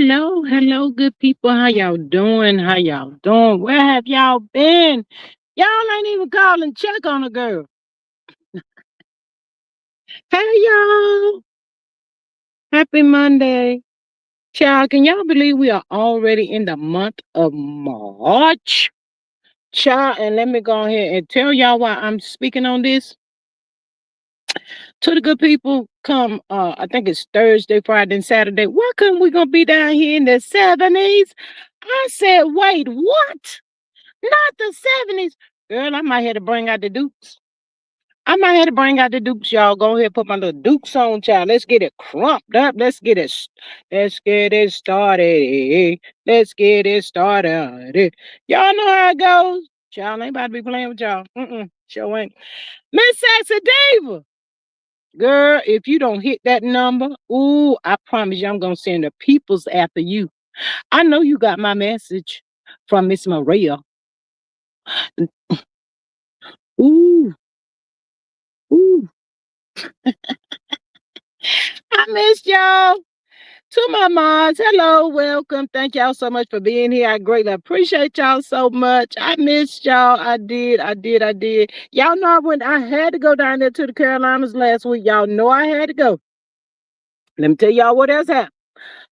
Hello, hello, good people. How y'all doing? How y'all doing? Where have y'all been? Y'all ain't even call and check on a girl. Hey, y'all. Happy Monday. Child, can y'all believe we are already in the month of March? Child, and let me go ahead and tell y'all why I'm speaking on this. To the good people, come, I think it's Thursday, Friday, and Saturday. Why couldn't we gonna be down here in the 70s? I said, wait, what? Not the 70s. Girl, I might have to bring out the Dukes. I might have to bring out the Dukes, y'all. Go ahead, put my little Dukes on, child. Let's get it crumped up. Let's get it started. Let's get it started. Y'all know how it goes. Child ain't about to be playing with y'all. Sure ain't. Miss Sexy Diva. Girl, if you don't hit that number, ooh, I promise you I'm gonna send the peoples after you. I know you got my message from Miss Maria. Ooh, ooh. I missed y'all. To my moms, hello, welcome. Thank y'all so much for being here. I greatly appreciate y'all so much. I missed y'all. I did. Y'all know I had to go down there to the Carolinas last week. Y'all know I had to go. Let me tell y'all what else happened.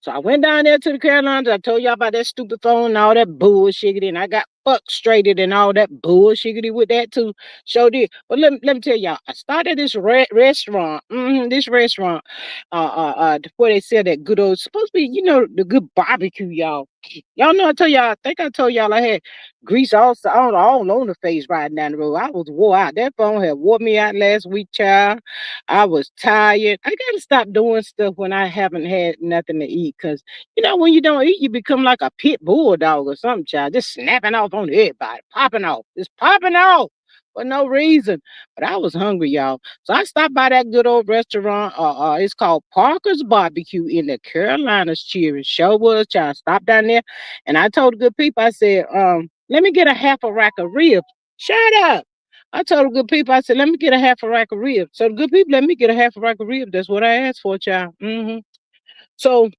So I went down there to the Carolinas. I told y'all about that stupid phone and all that bullshit, and I got frustrated and all that bullshit with that too. So did. But let me tell y'all, I started this restaurant. This restaurant, where they sell that good old, supposed to be, the good barbecue, y'all. Y'all know I think I told y'all I had grease all on the face riding down the road. I was wore out. That phone had wore me out last week, child. I was tired. I gotta stop doing stuff when I haven't had nothing to eat. Cause when you don't eat, you become like a pit bulldog or something, child. Just snapping off on everybody, popping off. Just popping off for no reason. But I was hungry, y'all. So I stopped by that good old restaurant. It's called Parker's Barbecue in the Carolinas. Cheering. Show was, child. Stopped down there, and I told the good people, I said, let me get a half a rack of ribs. Shut up. I told the good people, I said, let me get a half a rack of ribs. So the good people let me get a half a rack of ribs. That's what I asked for, child. So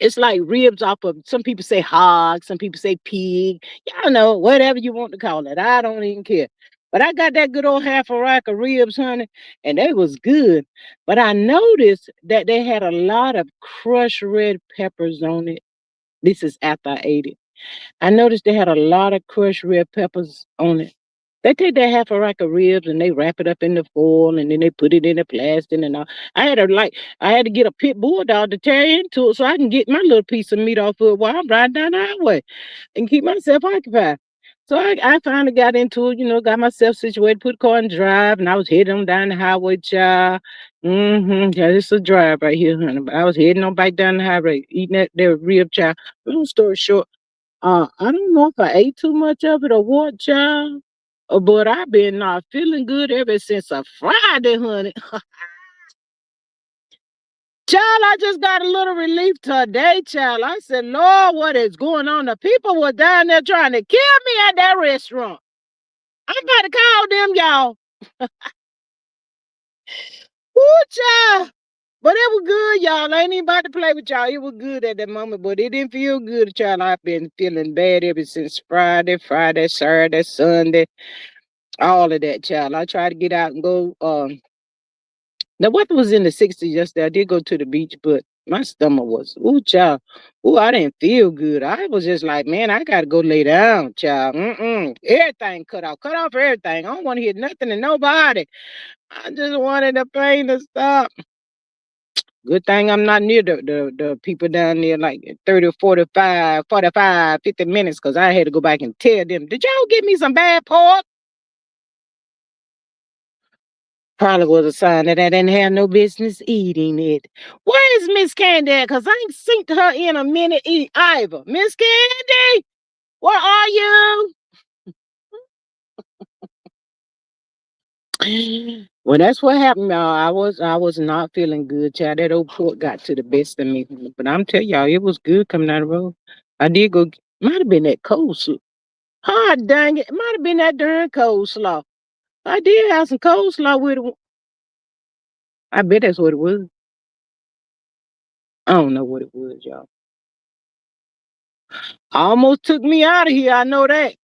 it's like ribs off of, some people say hog, some people say pig. Y'all know, whatever you want to call it. I don't even care. But I got that good old half a rack of ribs, honey, and they was good. But I noticed that they had a lot of crushed red peppers on it. This is after I ate it. I noticed they had a lot of crushed red peppers on it. They take that half a rack of ribs and they wrap it up in the foil and then they put it in the plastic and all. I had to get a pit bulldog to tear into it so I can get my little piece of meat off of it while I'm riding down the highway and keep myself occupied. So I finally got into it, got myself situated, put the car in drive, and I was heading on down the highway, child. Yeah, it's a drive right here, honey. But I was heading on back down the highway, eating that rib, child. Long story short, I don't know if I ate too much of it or what, child. But I've been not feeling good ever since a Friday, honey. Child, I just got a little relief today, child. I said, Lord, what is going on? The people were down there trying to kill me at that restaurant. I'm about to call them, y'all. Woo, child. But it was good, y'all. I ain't even about to play with y'all. It was good at that moment, but it didn't feel good, child. I've been feeling bad ever since Friday, Saturday, Sunday. All of that, child. I tried to get out and go. The weather was in the 60s yesterday. I did go to the beach, but my stomach was, ooh, child. Ooh, I didn't feel good. I was just like, man, I got to go lay down, child. Everything cut off. Cut off everything. I don't want to hear nothing to nobody. I just wanted the pain to stop. Good thing I'm not near the people down there like 30, 45, 50 minutes because I had to go back and tell them, did y'all get me some bad pork? Probably was a sign that I didn't have no business eating it. Where is Miss Candy at? Because I ain't seen her in a minute either. Miss Candy, where are you? Well, that's what happened, y'all. I was not feeling good, child. That old pork got to the best of me. But I'm telling y'all, it was good coming out of the road. I did go, might have been that coleslaw. Ah, dang it. It might have been that darn coleslaw. I did have some coleslaw with it. I bet that's what it was. I don't know what it was, y'all. Almost took me out of here. I know that.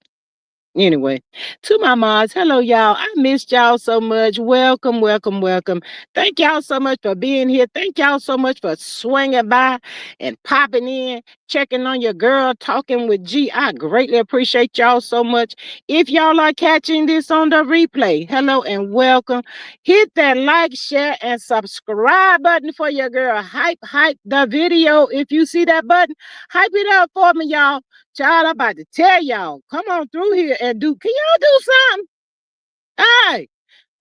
Anyway, to my moms, hello y'all. I missed y'all so much. Welcome, welcome, welcome. Thank y'all so much for being here. Thank y'all so much for swinging by and popping in, checking on your girl, talking with G. I greatly appreciate y'all so much. If y'all are catching this on the replay, hello and welcome. Hit that like, share, and subscribe button for your girl. Hype the video. If you see that button, hype it up for me, y'all. Child, I'm about to tell y'all, come on through here and can y'all do something? All right.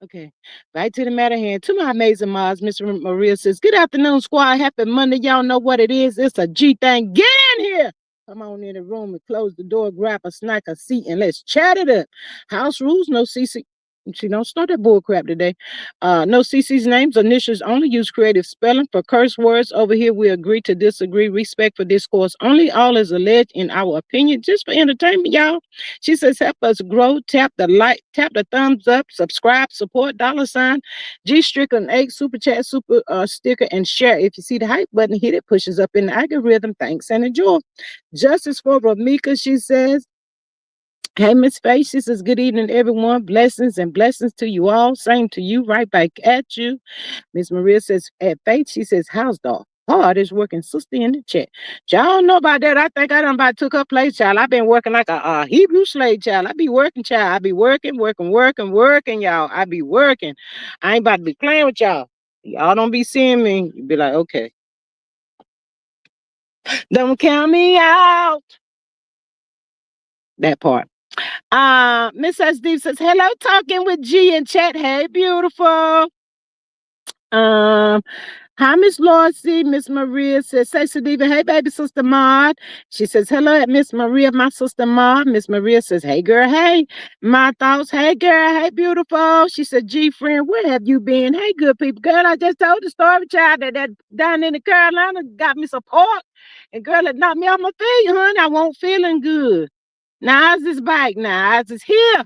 Okay, right to the matter hand. To my amazing moms, Miss Maria says, good afternoon, squad. Happy Monday. Y'all know what it is. It's a G thing. Get in here. Come on in the room and close the door, grab a snack, a seat, and let's chat it up. House rules, no CC. She don't start that bull crap today. No CC's names, initials only. Use creative spelling for curse words. Over here, we agree to disagree. Respect for discourse only. All is alleged in our opinion, just for entertainment, y'all. She says, help us grow. Tap the like, tap the thumbs up, subscribe, support, $sign, G Strickland 8, super chat, super sticker, and share. If you see the hype button, hit it, pushes up in the algorithm. Thanks and enjoy. Justice for Romeca, she says. Hey, Miss Faith, she says, good evening, everyone. Blessings and blessings to you all. Same to you, right back at you. Miss Maria says, at Faith, she says, how's the heart is working, sister in the chat. Y'all don't know about that. I think I done about took her place, child. I've been working like a Hebrew slave, child. I be working, child. I be working, y'all. I be working. I ain't about to be playing with y'all. Y'all don't be seeing me. You be like, okay. Don't count me out. That part. Miss SD says, hello, talking with G in chat. Hey, beautiful. Hi, Miss Lorsy. Miss Maria says, say Sadiva, hey, baby, sister Maud. She says, hello, Miss Maria, my sister Maud. Miss Maria says, hey, girl, hey. My thoughts, hey, girl, hey, beautiful. She said, G, friend, where have you been? Hey, good people. Girl, I just told the story, child, that down in the Carolina got me some pork. And girl, it knocked me off my feet, honey. I won't feeling good. Now, is this bike now? Is this here?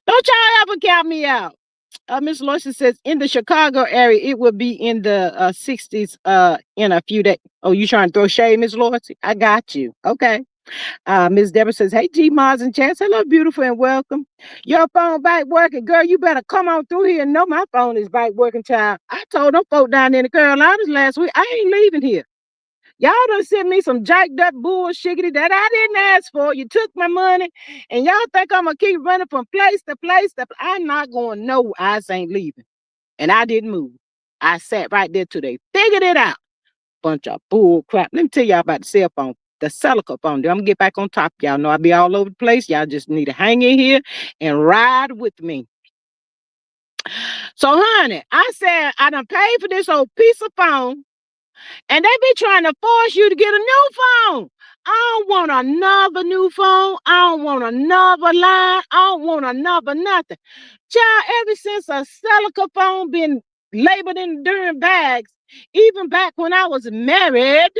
Don't y'all ever count me out. Miss Loisha says in the Chicago area, it will be in the 60s in a few days. Oh, you trying to throw shade, Miss Loisha? I got you. Okay. Miss Deborah says, hey, G Mars and Chance. Hello, beautiful, and welcome. Your phone bike working. Girl, you better come on through here and know my phone is bike working, child. I told them folk down in the Carolinas last week, I ain't leaving here. Y'all done sent me some jacked up bullshit that I didn't ask for. You took my money, and y'all think I'm gonna keep running from place to place. I'm not going. No, I ain't leaving, and I didn't move. I sat right there till they figured it out. Bunch of bull crap. Let me tell y'all about the cell phone, the Celica phone. I'm gonna get back on top. Y'all know I be all over the place. Y'all just need to hang in here and ride with me. So, honey, I said I done paid for this old piece of phone. And they be trying to force you to get a new phone. I don't want another new phone. I don't want another line. I don't want another nothing. Child, ever since a Celica phone been labeled in during bags, even back when I was married,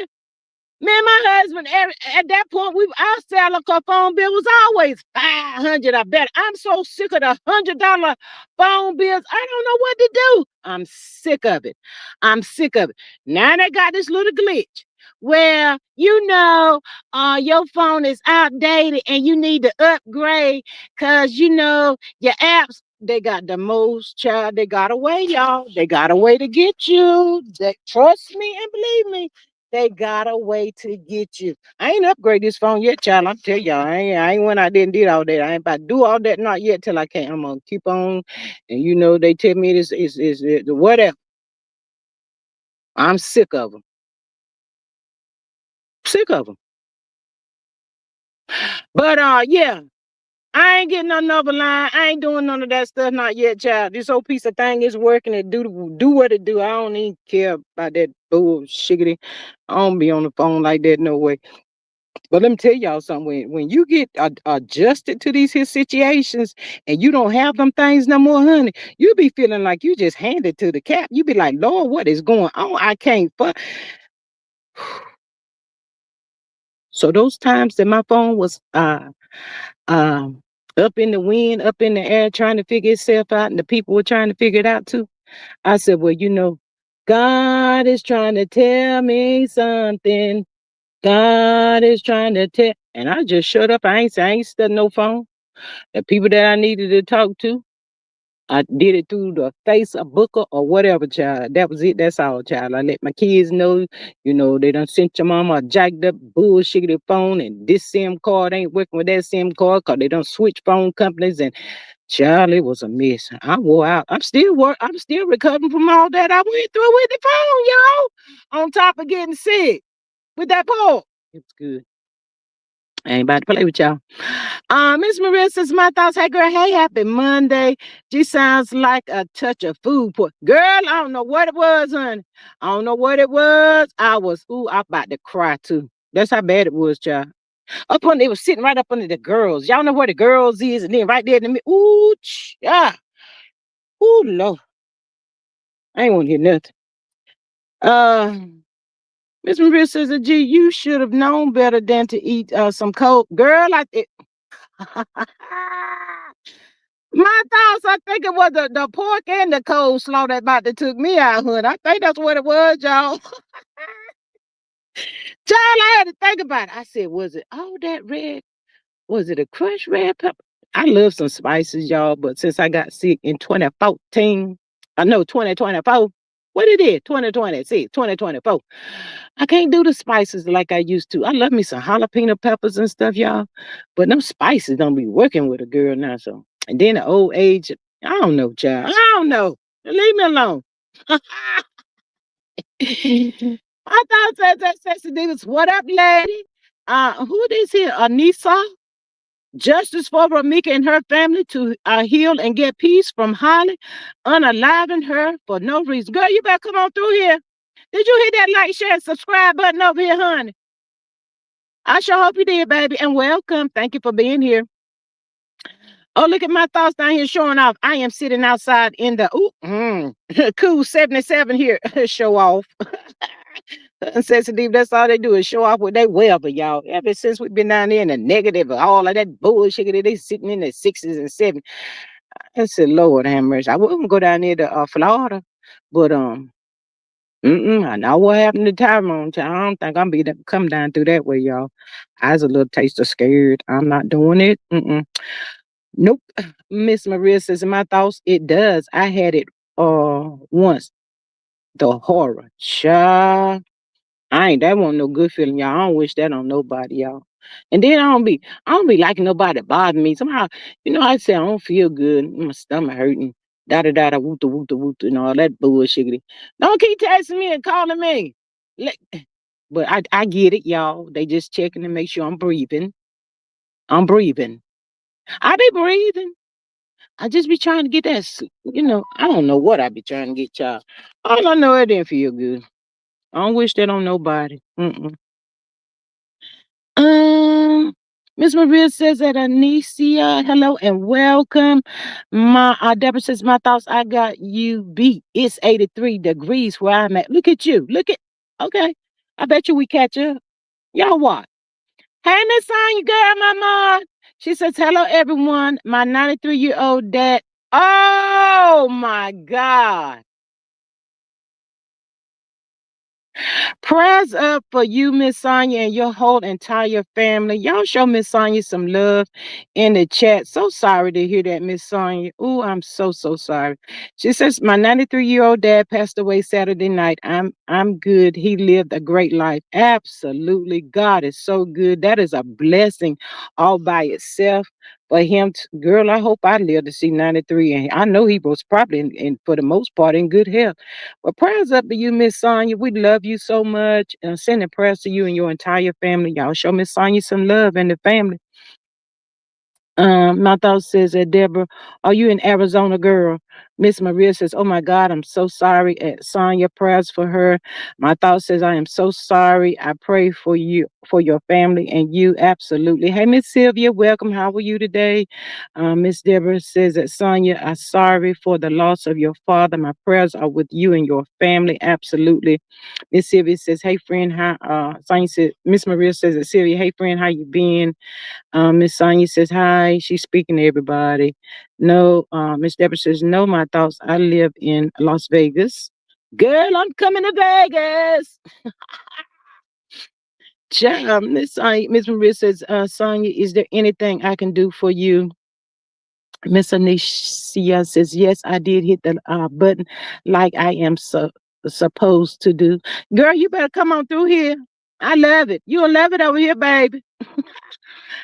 me and my husband, at that point, our Celica phone bill was always $500 or better. I'm so sick of the $100 phone bills. I don't know what to do. I'm sick of it. I'm sick of it. Now they got this little glitch where, your phone is outdated and you need to upgrade because, your apps, they got the most, child. They got a way, y'all. They got a way to get you. Trust me and believe me. They got a way to get you. I ain't upgrade this phone yet, child. I'm tell y'all, I ain't went out there and did all that. I ain't about to do all that not yet till I can. I'm gonna keep on, and they tell me this is the whatever. I'm sick of them. Sick of them. But yeah, I ain't getting another line. I ain't doing none of that stuff not yet, child. This whole piece of thing is working. It do what it do. I don't even care about that bullshit. I don't be on the phone like that no way. But let me tell y'all something. When you get adjusted to these here situations and you don't have them things no more, honey, you be feeling like you just handed to the cap. You be like, Lord, what is going on? I can't. So those times that my phone was up in the wind, up in the air, trying to figure itself out, and the people were trying to figure it out too. I said, well, God is trying to tell me something. God is trying to tell. And I just shut up. I ain't studying no phone. The people that I needed to talk to, I did it through the Facebook or whatever, child. That was it. That's all, child. I let my kids know, they done sent your mama a jacked up bullshitty phone and this SIM card ain't working with that SIM card because they done switch phone companies and child, it was a mess. I wore out. I'm still recovering from all that I went through with the phone, y'all. On top of getting sick with that pole. It's good. I ain't about to play with y'all. Miss Maria says, my thoughts. Hey, girl. Hey, happy Monday. She sounds like a touch of food. Girl, I don't know what it was, honey. I don't know what it was. I'm about to cry, too. That's how bad it was, child. It was sitting right up under the girls. Y'all know where the girls is, and then right there in the middle. Ooh, yeah. Ooh, Lord. I ain't want to hear nothing. Uh, Miss Maria says, gee, you should have known better than to eat some cold. Girl, my thoughts, I think it was the pork and the coleslaw that about to took me out, honey. I think that's what it was, y'all. Child, I had to think about it. I said, was it all that red? Was it a crushed red pepper? I love some spices, y'all, but since I got sick in 2014, I know 2024, what it is, 2020, see, 2024. I can't do the spices like I used to. I love me some jalapeno peppers and stuff, y'all, but them spices don't be working with a girl now, so. And then the old age, I don't know, child. I don't know. Leave me alone. I thought that sexy divas. What up, lady? Who this here? Anissa? Justice for Romeca and her family to heal and get peace from Holly, unaliving her for no reason. Girl, you better come on through here. Did you hit that like, share, and subscribe button over here, honey? I sure hope you did, baby. And welcome. Thank you for being here. Oh, look at my thoughts down here showing off. I am sitting outside in the cool 77 here. Show off. Sensitive, that's all they do is show off with their weather, y'all. Ever since we've been down there in the negative, all of that bullshit, they sitting in the sixes and sevens. I said, Lord have mercy. I wouldn't go down there to Florida, but I know what happened to Tyrone. I don't think I'm be able to come down through that way, y'all. I was a little taste of scared. I'm not doing it. Nope. Miss Maria says, in my thoughts, it does. I had it once. The horror. Child. That wasn't no good feeling, y'all. I don't wish that on nobody, y'all. And then I don't be liking nobody bother me. Somehow, I say I don't feel good. My stomach hurting. Da da da da woot woot woot and all that bullshit. Don't keep texting me and calling me. Let- But I get it, y'all. They just checking to make sure I'm breathing. I'm breathing. I be breathing. I just be trying to get that, I don't know what I be trying to get, y'all. All I know, it didn't feel good. I don't wish that on nobody. Um, Miss Maria says that Anicia, hello and welcome. My Deborah says, my thoughts, I got you beat. It's 83 degrees where I'm at. Look at you. Look at okay. I bet you we catch up. Y'all what? Hey Miss Sonya, girl, my mom. She says, hello everyone. My 93-year-old dad. Oh my God. Prayers up for you, Miss Sonya, and your whole entire family. Y'all show Miss Sonya some love in the chat. So sorry to hear that, Miss Sonya. Ooh, I'm so so sorry. She says my 93-year-old dad passed away Saturday night. I'm good. He lived a great life. Absolutely, God is so good. That is a blessing all by itself. For him, girl, I hope I live to see 93. And I know he was probably, for the most part, in good health. Well, prayers up to you, Miss Sonya. We love you so much. And sending prayers to you and your entire family. Y'all show Miss Sonya some love and the family. My thought says that Deborah, are you in Arizona, girl? Miss Maria says, oh my God, I'm so sorry. Sonya, prayers for her. My thought says, I am so sorry. I pray for you, for your family and you. Absolutely. Hey, Miss Sylvia, welcome. How are you today? Miss Deborah says that Sonya, I'm sorry for the loss of your father. My prayers are with you and your family. Absolutely. Miss Sylvia says, hey friend, how Sonya said, Miss Maria says that Sylvia, hey friend, how you been? Miss Sonia says hi. She's speaking to everybody. No, Miss Deborah says no. My thoughts. I live in Las Vegas. Girl, I'm coming to Vegas. Miss Maria says, Sonia, is there anything I can do for you? Miss Anicia says, yes, I did hit the button like I am supposed to do. Girl, you better come on through here. I love it. You'll love it over here, baby.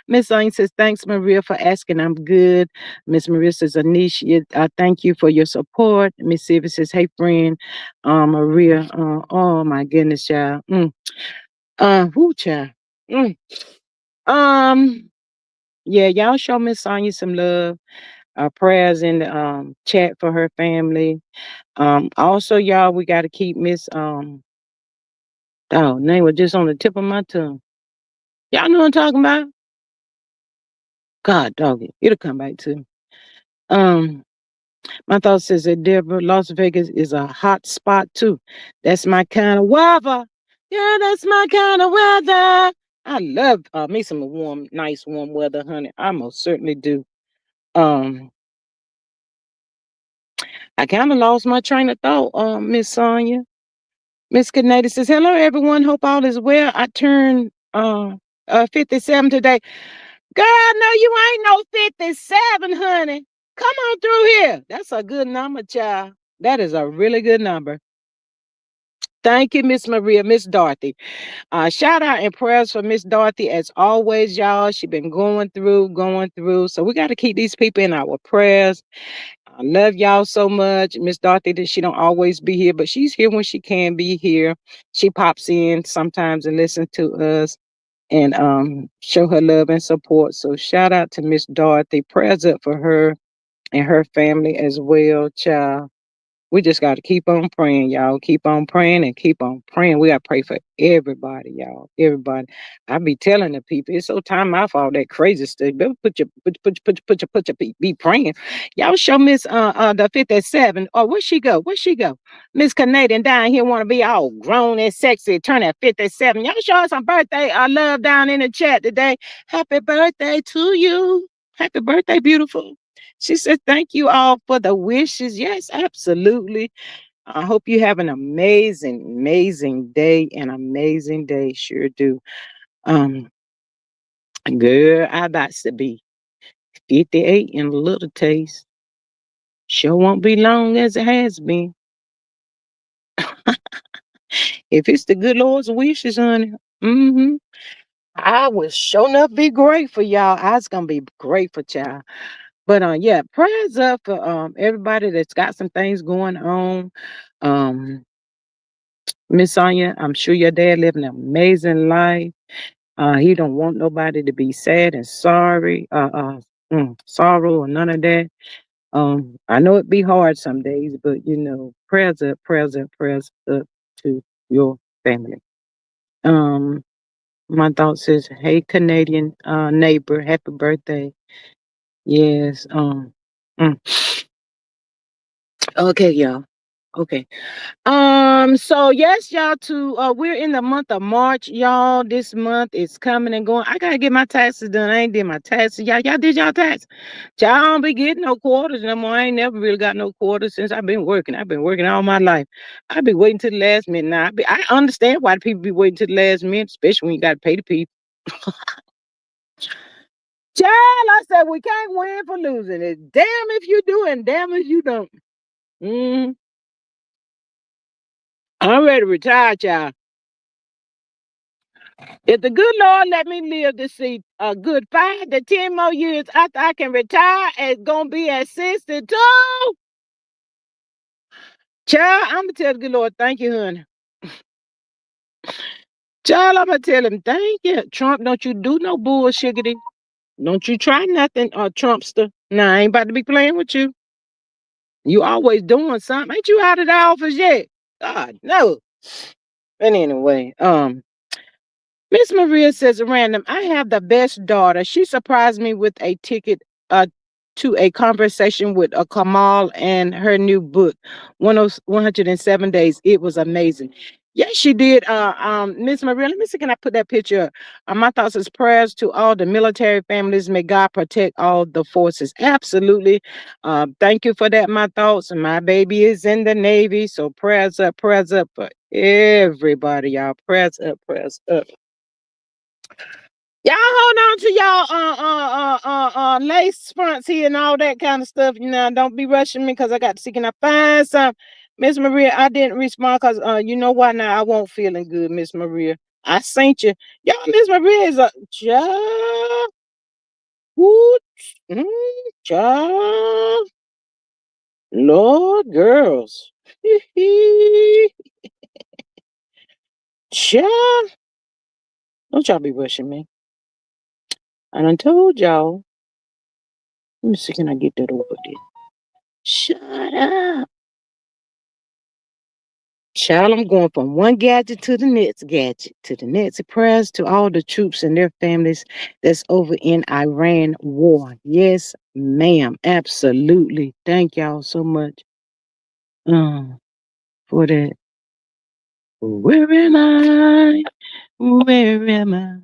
Miss Onion says, thanks, Maria, for asking. I'm good. Miss Maria says, Anisha, thank you for your support. Miss Sylvia says, hey, friend, Maria, oh my goodness, child. Who, child? Mm. Um, yeah, y'all show Miss Sonya some love. Prayers in the chat for her family. Also, y'all, we got to keep Miss oh, name was just on the tip of my tongue. Y'all know what I'm talking about? God dog it. It'll come back to me. Um, my thought says that Deborah, Las Vegas is a hot spot too. That's my kind of weather. Yeah, that's my kind of weather. I love me some warm, nice warm weather, honey. I most certainly do. Um, I kind of lost my train of thought, Miss Sonia. Miss Canada says, hello everyone. Hope all is well. I turned 57 today. Girl, no, you ain't no 57, honey. Come on through here. That's a good number, child. That is a really good number. Thank you, Miss Maria, Miss Dorothy. Shout out and prayers for Miss Dorothy as always, y'all. She been going through. So we got to keep these people in our prayers. I love y'all so much. Miss Dorothy, that she don't always be here, but she's here when she can be here. She pops in sometimes and listens to us and show her love and support. So shout out to Miss Dorothy. Prayers up for her and her family as well, child. We just got to keep on praying, y'all. Keep on praying and keep on praying. We got to pray for everybody, y'all. Everybody. I be telling the people, it's so time off all that crazy stuff. Better be praying. Y'all show Miss the 57. Oh, where she go? Where she go? Miss Canadian down here want to be all grown and sexy, turn at 57. Y'all show us some birthday love down in the chat today. Happy birthday to you. Happy birthday, beautiful. She said, thank you all for the wishes. Yes, absolutely. I hope you have an amazing day. An amazing day. Sure do. Um, girl, I about to be 58 in a little taste. Sure won't be long as it has been. If it's the good Lord's wishes, honey, I will sure enough be grateful, y'all. I was gonna be grateful, child. But yeah, prayers up for everybody that's got some things going on. Um, Miss Sonia, I'm sure your dad lived an amazing life. He don't want nobody to be sad and sorrow or none of that. I know it be hard some days, but prayers up to your family. Um, my thought says, hey Canadian neighbor, happy birthday. Yes. Mm. Okay, y'all. Okay. So yes, y'all, too. We're in the month of March, y'all. This month is coming and going. I gotta get my taxes done. I ain't did my taxes. Y'all did y'all tax? Y'all don't be getting no quarters no more. I ain't never really got no quarters since I've been working. I've been working all my life. I be waiting to the last minute. Now I understand why the people be waiting to the last minute, especially when you gotta pay the people. Child, I said we can't win for losing it. Damn if you do and damn if you don't. Mm, I'm ready to retire, child. If the good Lord let me live to see a good 5 to 10 more years after I can retire, it's gonna be at 62. Child, I'm gonna tell the good Lord, thank you, honey. Child, I'm gonna tell him, thank you. Trump, don't you do no bullshiggity. Don't you try nothing, Trumpster. Nah, I ain't about to be playing with you. You always doing something. Ain't you out of the office yet? God, no. But anyway, Miss Maria says, random, I have the best daughter. She surprised me with a ticket to a conversation with a Kamal and her new book, 107 Days. It was amazing. Yes, she did. Miss Maria, let me see, can I put that picture up? My thoughts is prayers to all the military families. May God protect all the forces. Absolutely. Thank you for that, my thoughts. My baby is in the Navy, so prayers up for everybody, y'all. Prayers up, prayers up. Y'all hold on to y'all lace fronts here and all that kind of stuff. You know, don't be rushing me because I got to see can I find some. Miss Maria, I didn't respond because you know why now I won't feeling good, Miss Maria. I sent you. Y'all, Miss Maria is a child. Woo, child. Lord girls. Child. Don't y'all be rushing me. I done told y'all. Let me see, can I get that over there? Shut up. Child, I'm going from one gadget to the next gadget, to the next prayers to all the troops and their families that's over in Iran war. Yes, ma'am. Absolutely. Thank y'all so much for that. Where am I? Where am I?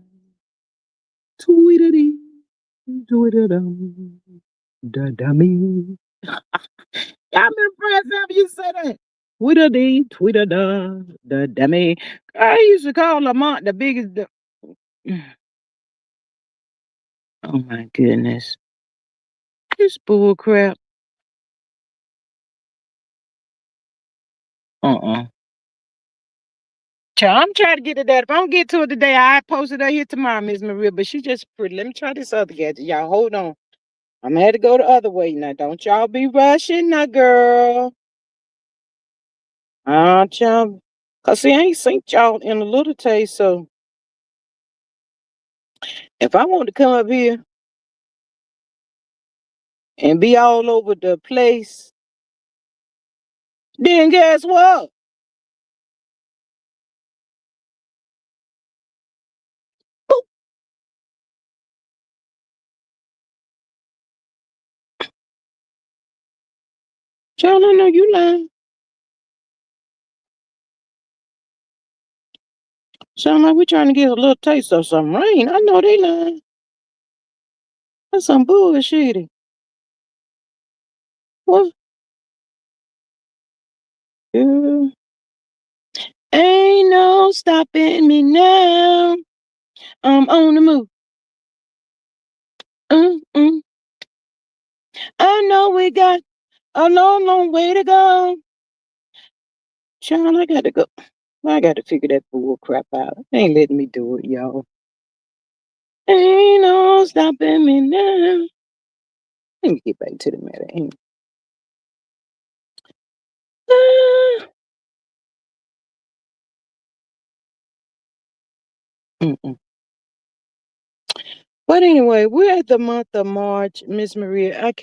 Tweedity, tweedadum, da dummy. Y'all been friends after you said that. Tweedity, tweedada, da dummy. I used to call Lamont the biggest. Oh my goodness. This bull crap. Uh-uh. Child, I'm trying to get to that. If I don't get to it today, I post it out here tomorrow, Miss Maria. But she just pretty. Let me try this other gadget. Y'all hold on. I'm gonna have to go the other way now. Don't y'all be rushing now, girl. Y'all. Cause see, I ain't seen y'all in a little taste. So if I want to come up here and be all over the place, then guess what? Boop. Child, I know you lying. Sound like we trying to get a little taste of some rain. I know they lying. That's some bullshit. What? Girl. Ain't no stopping me now. I'm on the move. Mm-mm. I know we got a long, long way to go. Child, I got to go. I got to figure that bull crap out. They ain't letting me do it, y'all. Ain't no stopping me now. Let me get back to the matter. Ah, mm-mm. But anyway, we're at the month of March, Miss Maria. I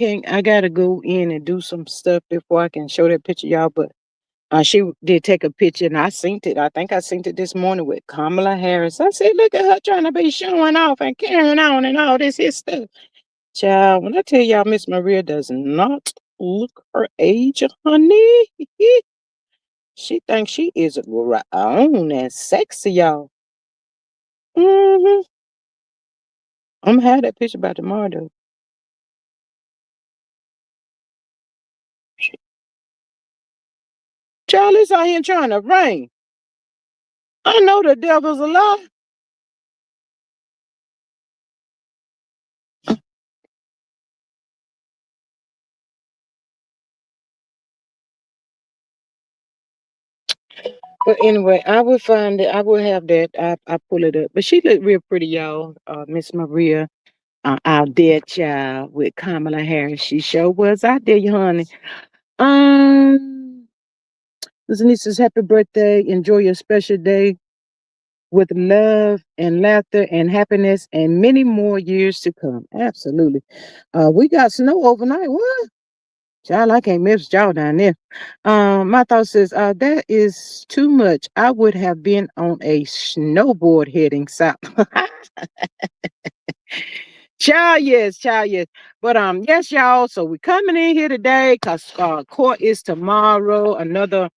gotta go in and do some stuff before I can show that picture, y'all. But she did take a picture and I synced it. I think I synced it this morning with Kamala Harris. I said, look at her trying to be showing off and carrying on and all this here stuff. Child, when I tell y'all Miss Maria does not look her age, honey. She thinks she is grown and sexy, y'all. Hmm. I'm gonna have that picture by tomorrow, though. Child, it's out here trying to rain. I know the devil's a lie. But anyway, I will find it. I will have that. I pull it up. But she looked real pretty, y'all. Miss Maria, out there, child, with Kamala Harris. She sure was out there, honey. Um, Miss Anissa's happy birthday. Enjoy your special day with love and laughter and happiness and many more years to come. Absolutely. We got snow overnight. What? Child, I can't miss y'all down there. My thought says, that is too much. I would have been on a snowboard heading south. Child, yes, child, yes. But yes, y'all. So we're coming in here today because court is tomorrow. Another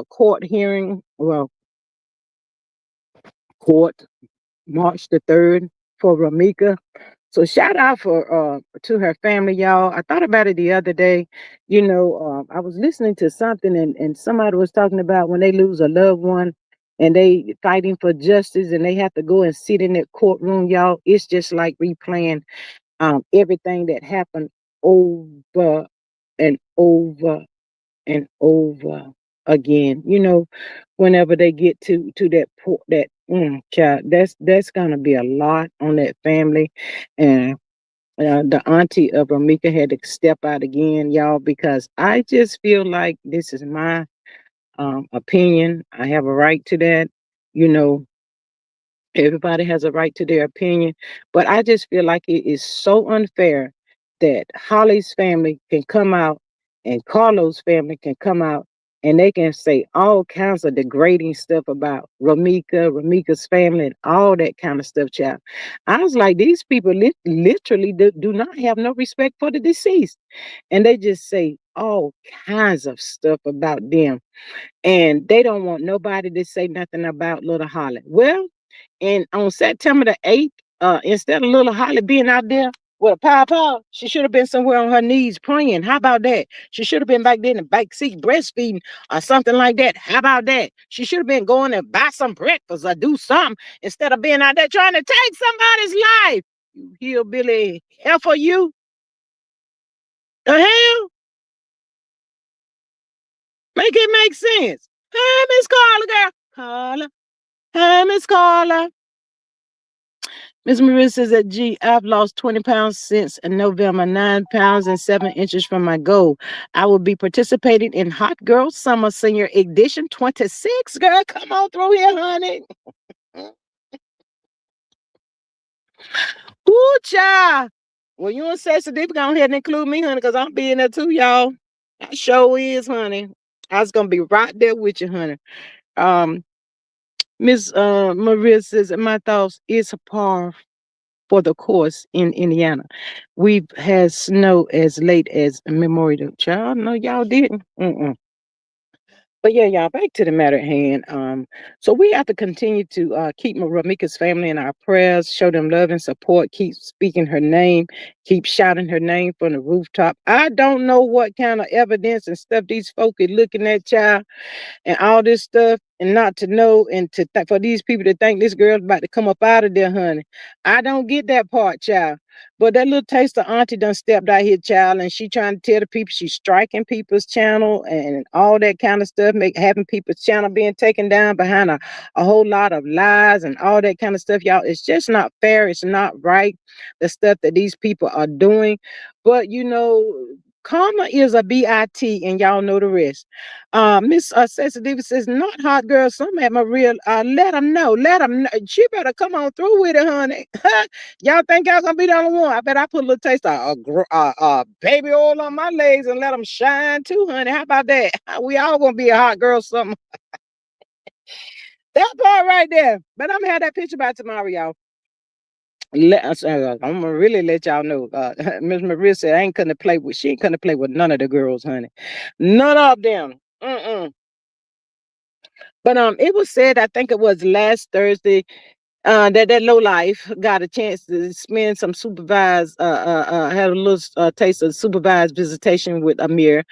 court hearing. Well, court March the 3rd for Romeca. So shout out for to her family, y'all. I thought about it the other day. I was listening to something and somebody was talking about when they lose a loved one and they fighting for justice, and they have to go and sit in that courtroom, y'all. It's just like replaying everything that happened over and over and over again. Whenever they get to that child, that's gonna be a lot on that family. And the auntie of Romeca had to step out again, y'all, because I just feel like this is my opinion. I have a right to that. You know, Everybody has a right to their opinion, but I just feel like it is so unfair that Holly's family can come out and Carlos' family can come out and they can say all kinds of degrading stuff about Romeca's family, and all that kind of stuff, child. I was like, these people literally do not have no respect for the deceased. And they just say all kinds of stuff about them. And they don't want nobody to say nothing about little Holly. Well, and on September the 8th, instead of little Holly being out there with a pawpaw, she should have been somewhere on her knees praying. How about that? She should have been back there in the back seat breastfeeding or something like that. How about that? She should have been going and buy some breakfast or do something instead of being out there trying to take somebody's life. You hillbilly heifer, you. The hell? Make it make sense. Hey, Miss Carla, girl. Carla. Hey, Miss Carla. Miss Maria says that, gee, I've lost 20 pounds since November, 9 pounds and 7 inches from my goal. I will be participating in Hot Girl Summer Senior Edition 26. Girl, come on through here, honey. Ooh, child. Well, you and Sexy Deep, go ahead and include me, honey, because I'm being there too, y'all. I sure is, honey. I was going to be right there with you, honey. Um, Miss Maria says, my thoughts is par for the course in Indiana. We've had snow as late as Memorial Day. Child, no, y'all didn't. Mm-mm. But yeah, y'all, back to the matter at hand. So we have to continue to keep Ramika's family in our prayers, show them love and support, keep speaking her name, keep shouting her name from the rooftop. I don't know what kind of evidence and stuff these folk are looking at, child, and all this stuff, and not to know, and for these people to think this girl's about to come up out of there, honey. I don't get that part, child. But that little taster auntie done stepped out here, child, and she trying to tell the people she's striking people's channel and all that kind of stuff, having people's channel being taken down behind a whole lot of lies and all that kind of stuff, y'all. It's just not fair. It's not right, the stuff that these people are doing. But karma is a bit, and y'all know the rest. Miss Ceci Davis says, not hot girl. Some at my real. Let them know. Let them know. She better come on through with it, honey. Y'all think y'all gonna be the only one? I bet I put a little taste of baby oil on my legs and let them shine too, honey. How about that? We all gonna be a hot girl, something. That part right there. But I'm gonna have that picture by tomorrow, y'all. I'm gonna really let y'all know. Miss Maria said I ain't gonna play with. She ain't gonna play with none of the girls, honey. None of them. Mm-mm. But it was said, I think it was last Thursday, that low life got a chance to spend some supervised, had a little taste of supervised visitation with Amir.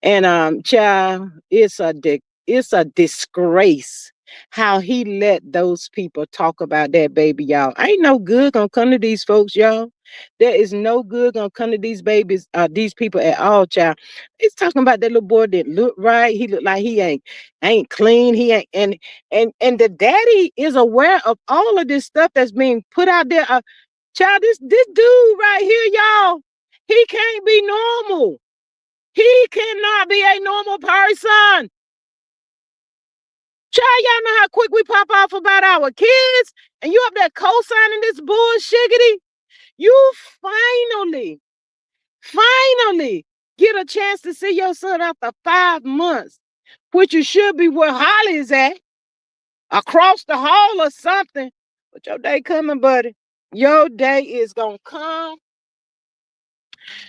And child, it's a disgrace how he let those people talk about that baby, y'all. Ain't no good gonna come to these folks, y'all. There is no good gonna come to these babies, these people at all, child. He's talking about that little boy that look right. He look like he ain't clean. He ain't, and the daddy is aware of all of this stuff that's being put out there. Child, this dude right here, y'all, he can't be normal. He cannot be a normal person. Child, y'all know how quick we pop off about our kids, and you up there co-signing this bullshiggity. You finally get a chance to see your son after 5 months, which you should be where Holly is at, across the hall or something. But your day coming, buddy. Your day is gonna come.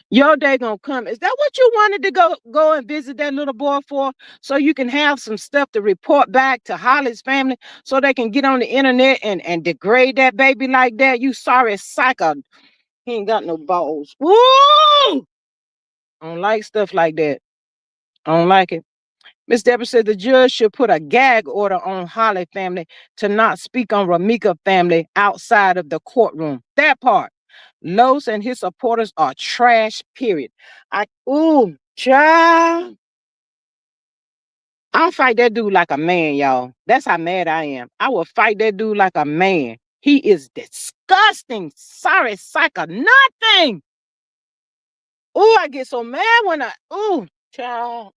Your day gonna come. Is that what you wanted to go and visit that little boy for? So you can have some stuff to report back to Holly's family, so they can get on the internet and degrade that baby like that? You sorry psycho. He ain't got no balls. Woo! I don't like stuff like that. I don't like it. Miss Deborah said the judge should put a gag order on Holly family to not speak on Romeca family outside of the courtroom. That part. Los and his supporters are trash, period. Child. I'll fight that dude like a man, y'all. That's how mad I am. I will fight that dude like a man. He is disgusting. Sorry, psycho, nothing. Oh, I get so mad when child.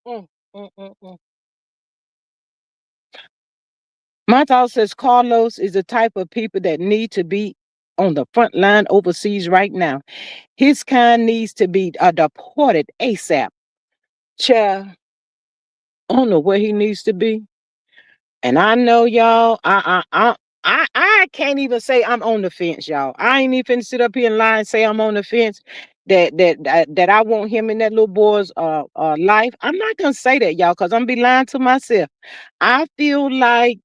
My thought says Carlos is the type of people that need to be on the front line overseas right now. His kind needs to be deported ASAP. Child, I don't know where he needs to be. And I know y'all, I can't even say I'm on the fence, y'all. I ain't even finna sit up here and lie and say I'm on the fence that I want him in that little boy's life. I'm not gonna say that, y'all, because I'm be lying to myself. I feel like,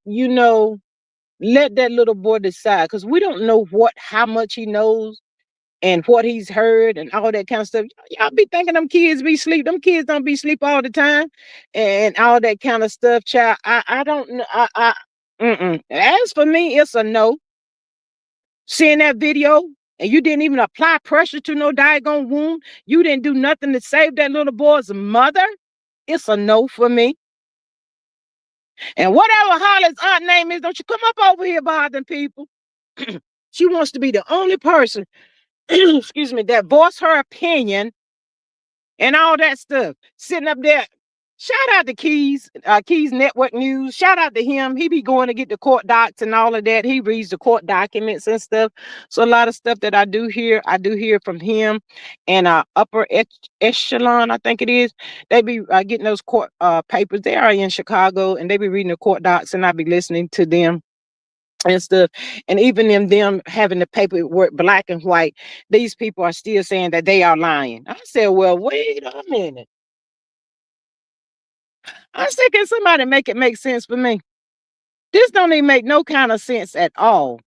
let that little boy decide, because we don't know how much he knows and what he's heard and all that kind of stuff. Y'all be thinking them kids be sleep. Them kids don't be sleep all the time and all that kind of stuff, child. I don't know. As for me, it's a no. Seeing that video and you didn't even apply pressure to no daggone wound. You didn't do nothing to save that little boy's mother. It's a no for me. And whatever Holly's aunt name is, don't you come up over here bothering people. She wants to be the only person, excuse me, that voice her opinion and all that stuff. Sitting up there. Shout out to Keys Network News. Shout out to him. He be going to get the court docs and all of that. He reads the court documents and stuff. So a lot of stuff that I do hear from him and upper echelon, I think it is. They be getting those court papers. They are in Chicago and they be reading the court docs and I be listening to them and stuff. And even them having the paperwork black and white, these people are still saying that they are lying. I said, well, wait a minute. I said, can somebody make it make sense for me? This don't even make no kind of sense at all.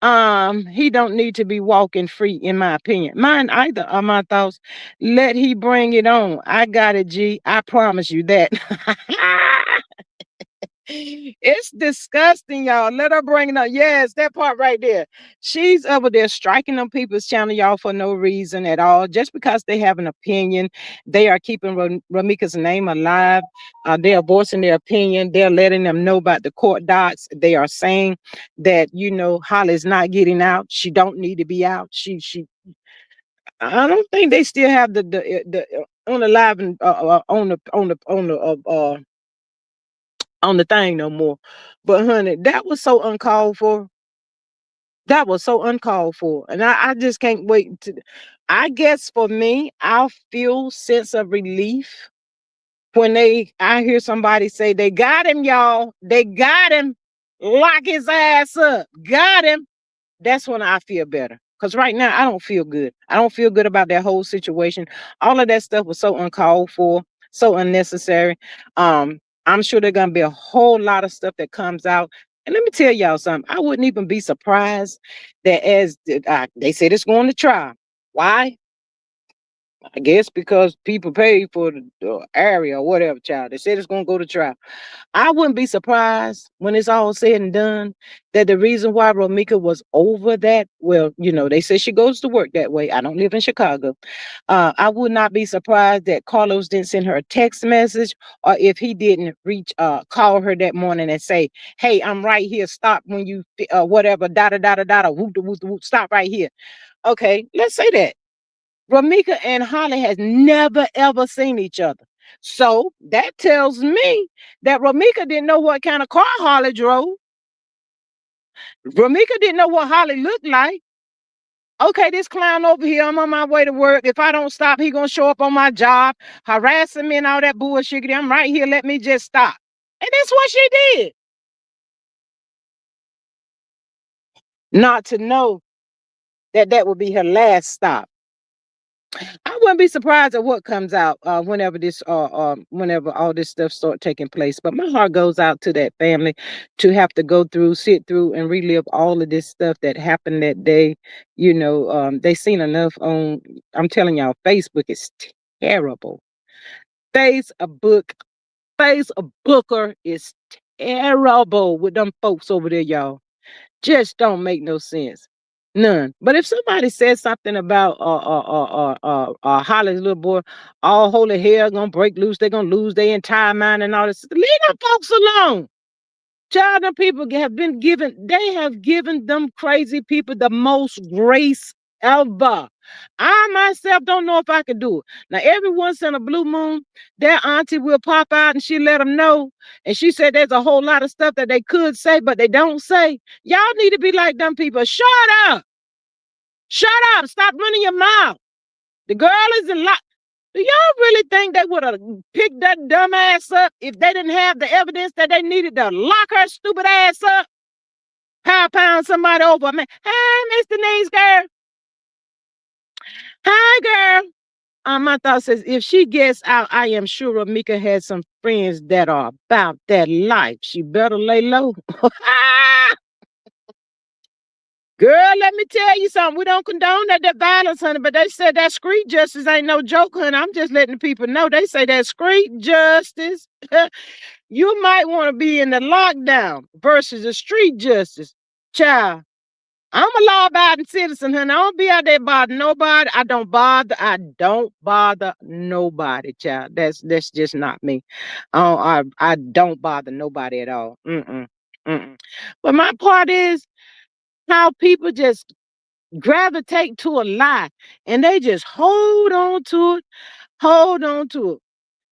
He don't need to be walking free, in my opinion. Mine either are my thoughts. Let he bring it on. I got it, G. I promise you that. It's disgusting, y'all. Let her bring it up. Yes, that part right there. She's over there striking on people's channel, y'all, for no reason at all. Just because they have an opinion, they are keeping Romeca's name alive. They are voicing their opinion. They're letting them know about the court docs. They are saying that, Holly's not getting out. She don't need to be out. I don't think they still have the on the live and on the thing no more. But honey, that was so uncalled for. That was so uncalled for. And I just can't wait to, I guess for me, I'll feel sense of relief when I hear somebody say they got him, y'all. They got him. Lock his ass up. Got him. That's when I feel better. Because right now, I don't feel good. I don't feel good about that whole situation. All of that stuff was so uncalled for, so unnecessary. I'm sure there's going to be a whole lot of stuff that comes out. And let me tell y'all something. I wouldn't even be surprised that as they said it's going to trial. Why? I guess because people pay for the area or whatever, child. They said it's going to go to trial. I wouldn't be surprised when it's all said and done that the reason why Romeca was over that, well, they say she goes to work that way. I don't live in Chicago. I would not be surprised that Carlos didn't send her a text message or if he didn't call her that morning and say, hey, I'm right here. Stop when you, whatever, whoop, whoop, whoop, stop right here. Okay, let's say that. Romeca and Holly has never, ever seen each other. So that tells me that Romeca didn't know what kind of car Holly drove. Romeca didn't know what Holly looked like. Okay, this clown over here, I'm on my way to work. If I don't stop, he gonna show up on my job, harassing me and all that bullshit. I'm right here, let me just stop. And that's what she did. Not to know that would be her last stop. I wouldn't be surprised at what comes out whenever all this stuff start taking place. But my heart goes out to that family to have to sit through, and relive all of this stuff that happened that day. They seen enough on. I'm telling y'all, Facebook is terrible. Facebook Facebooker is terrible with them folks over there, y'all. Just don't make no sense. None. But if somebody says something about Holly's little boy, all holy hell gonna break loose, they're gonna lose their entire mind and all this. Leave them folks alone. Child, them people they have given them crazy people the most grace ever. I myself don't know if I could do it. Now, every once in a blue moon, their auntie will pop out and she let them know. And she said there's a whole lot of stuff that they could say, but they don't say. Y'all need to be like them people. Shut up. Shut up. Stop running your mouth. The girl is in lot. Do y'all really think they would have picked that dumb ass up if they didn't have the evidence that they needed to lock her stupid ass up? Pound somebody over, man. Hey, Mr. Denise, girl. Hi, girl. My thought says, if she gets out, I am sure Romeca has some friends that are about that life. She better lay low. Girl, let me tell you something. We don't condone that violence, honey, but they said that street justice ain't no joke, honey. I'm just letting people know. They say that street justice, you might want to be in the lockdown versus the street justice. Child, I'm a law-abiding citizen, honey. I don't be out there bothering nobody. I don't bother nobody, child. That's just not me. I don't bother nobody at all. Mm-mm. But my part is how people just gravitate to a lie and they just hold on to it.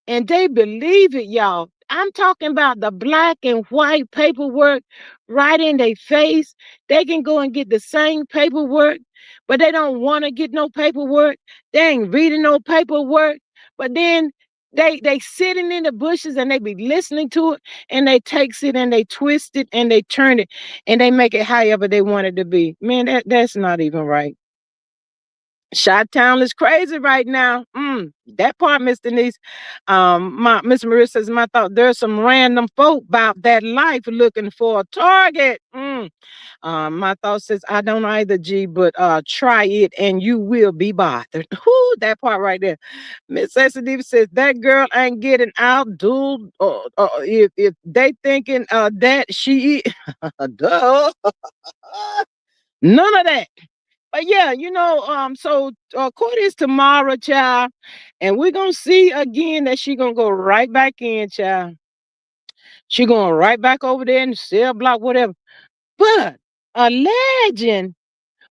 And they believe it, y'all. I'm talking about the black and white paperwork right in their face. They can go and get the same paperwork, but they don't want to get no paperwork. They ain't reading no paperwork. But then they sitting in the bushes and they be listening to it and they takes it and they twist it and they turn it and they make it however they want it to be. Man, that's not even right. Shot Town is crazy right now. That part, Miss Denise. My Miss Maria says, my thought there's some random folk about that life looking for a target. My thought says, I don't either, G, but try it and you will be bothered. Whoo, that part right there. Miss Cecily says that girl ain't getting out, dude. If they thinking that she, duh, none of that. But yeah, so court is tomorrow, child, and we're gonna see again that she gonna go right back in, child. She going right back over there in the cell block, whatever. But a legend,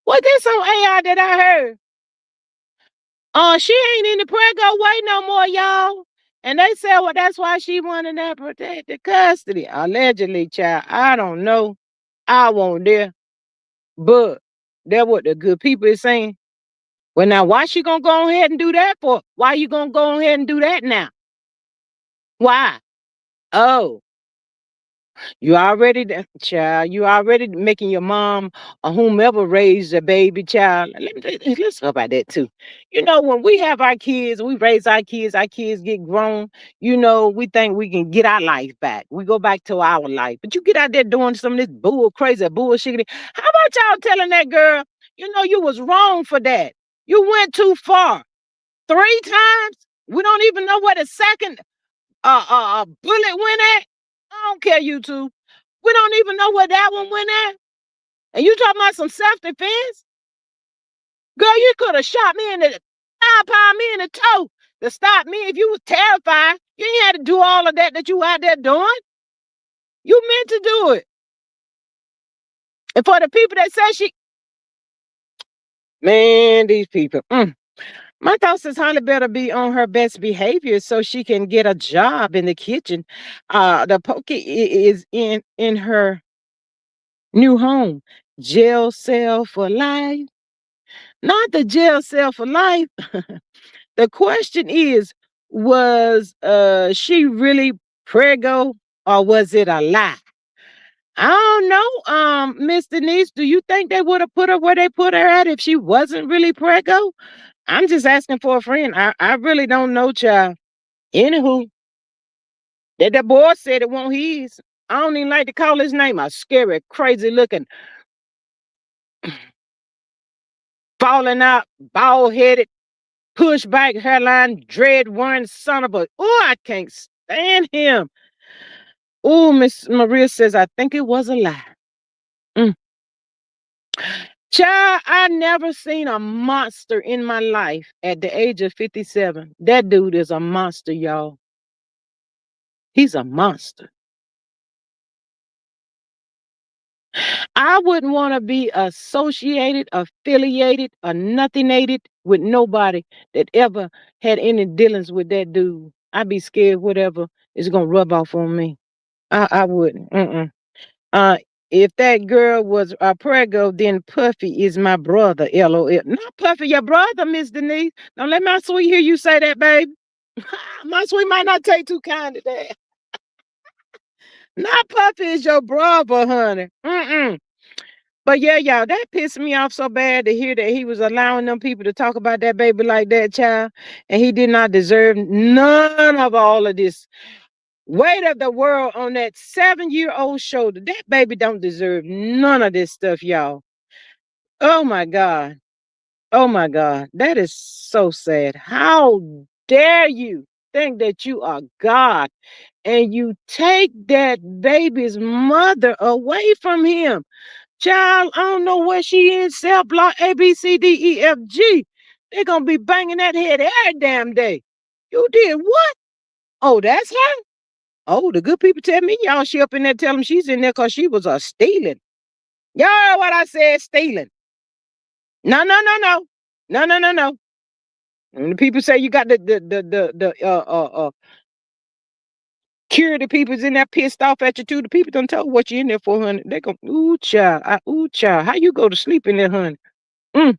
what this on AI that I heard? She ain't in the prego way no more, y'all. And they said, well, that's why she wanted that protected custody. Allegedly, child. I don't know. I won't there. But that's what the good people is saying. Well, now, why she gonna go ahead and do that for? Why you gonna go ahead and do that now? Why? Oh, child. You already making your mom or whomever raised a baby child. Let's talk about that too. When we have our kids, we raise our kids get grown. We think we can get our life back. We go back to our life. But you get out there doing some of this crazy bullshit. How about y'all telling that girl, you was wrong for that. You went too far. 3 times? We don't even know where the second bullet went at. I don't care, you two. We don't even know where that one went at. And you talking about some self-defense? Girl, you could have shot me in the pound me in the toe to stop me if you was terrified. You ain't had to do all of that you out there doing. You meant to do it. And for the people that say man, these people. My thought says Holly better be on her best behavior so she can get a job in the kitchen. The pokey is in her new home. Jail cell for life. Not the jail cell for life. The question is, was she really prego or was it a lie? I don't know. Miss Denise, do you think they would have put her where they put her at if she wasn't really prego? I'm just asking for a friend. I really don't know, child. Anywho, that boy said it won't his. I don't even like to call his name. A scary, crazy looking, falling out, bald headed, push back hairline, dread wearing son of a. Oh, I can't stand him. Oh, Miss Maria says, I think it was a lie. Mm. Child, I never seen a monster in my life at the age of 57. That dude is a monster, y'all. He's a monster. I wouldn't want to be associated, affiliated, or nothingnated with nobody that ever had any dealings with that dude. I'd be scared whatever is gonna rub off on me. I wouldn't. Uh, if that girl was a prego, then Puffy is my brother. LOL. Not Puffy, your brother, Miss Denise. Don't let my sweet hear you say that, baby. My sweet might not take too kind to that. Not Puffy is your brother, honey. But yeah, y'all, that pissed me off so bad to hear that he was allowing them people to talk about that baby like that, child. And he did not deserve none of all of this weight of the world on that 7-year-old shoulder. That baby don't deserve none of this stuff, y'all. Oh my God. Oh my God. That is so sad. How dare you think that you are God and you take that baby's mother away from him? Child, I don't know where she is, cell block A, B, C, D, E, F, G. They're going to be banging that head every damn day. You did what? Oh, that's her? Oh, the good people tell me, y'all, she up in there telling them she's in there because she was stealing. Y'all, what I said, stealing. No, no, no, no. No, no, no, no. And the people say you got the security people's in there pissed off at you too. The people don't tell what you in there for, honey. They go, ooh, child, ooh, child. How you go to sleep in there, honey? Mm.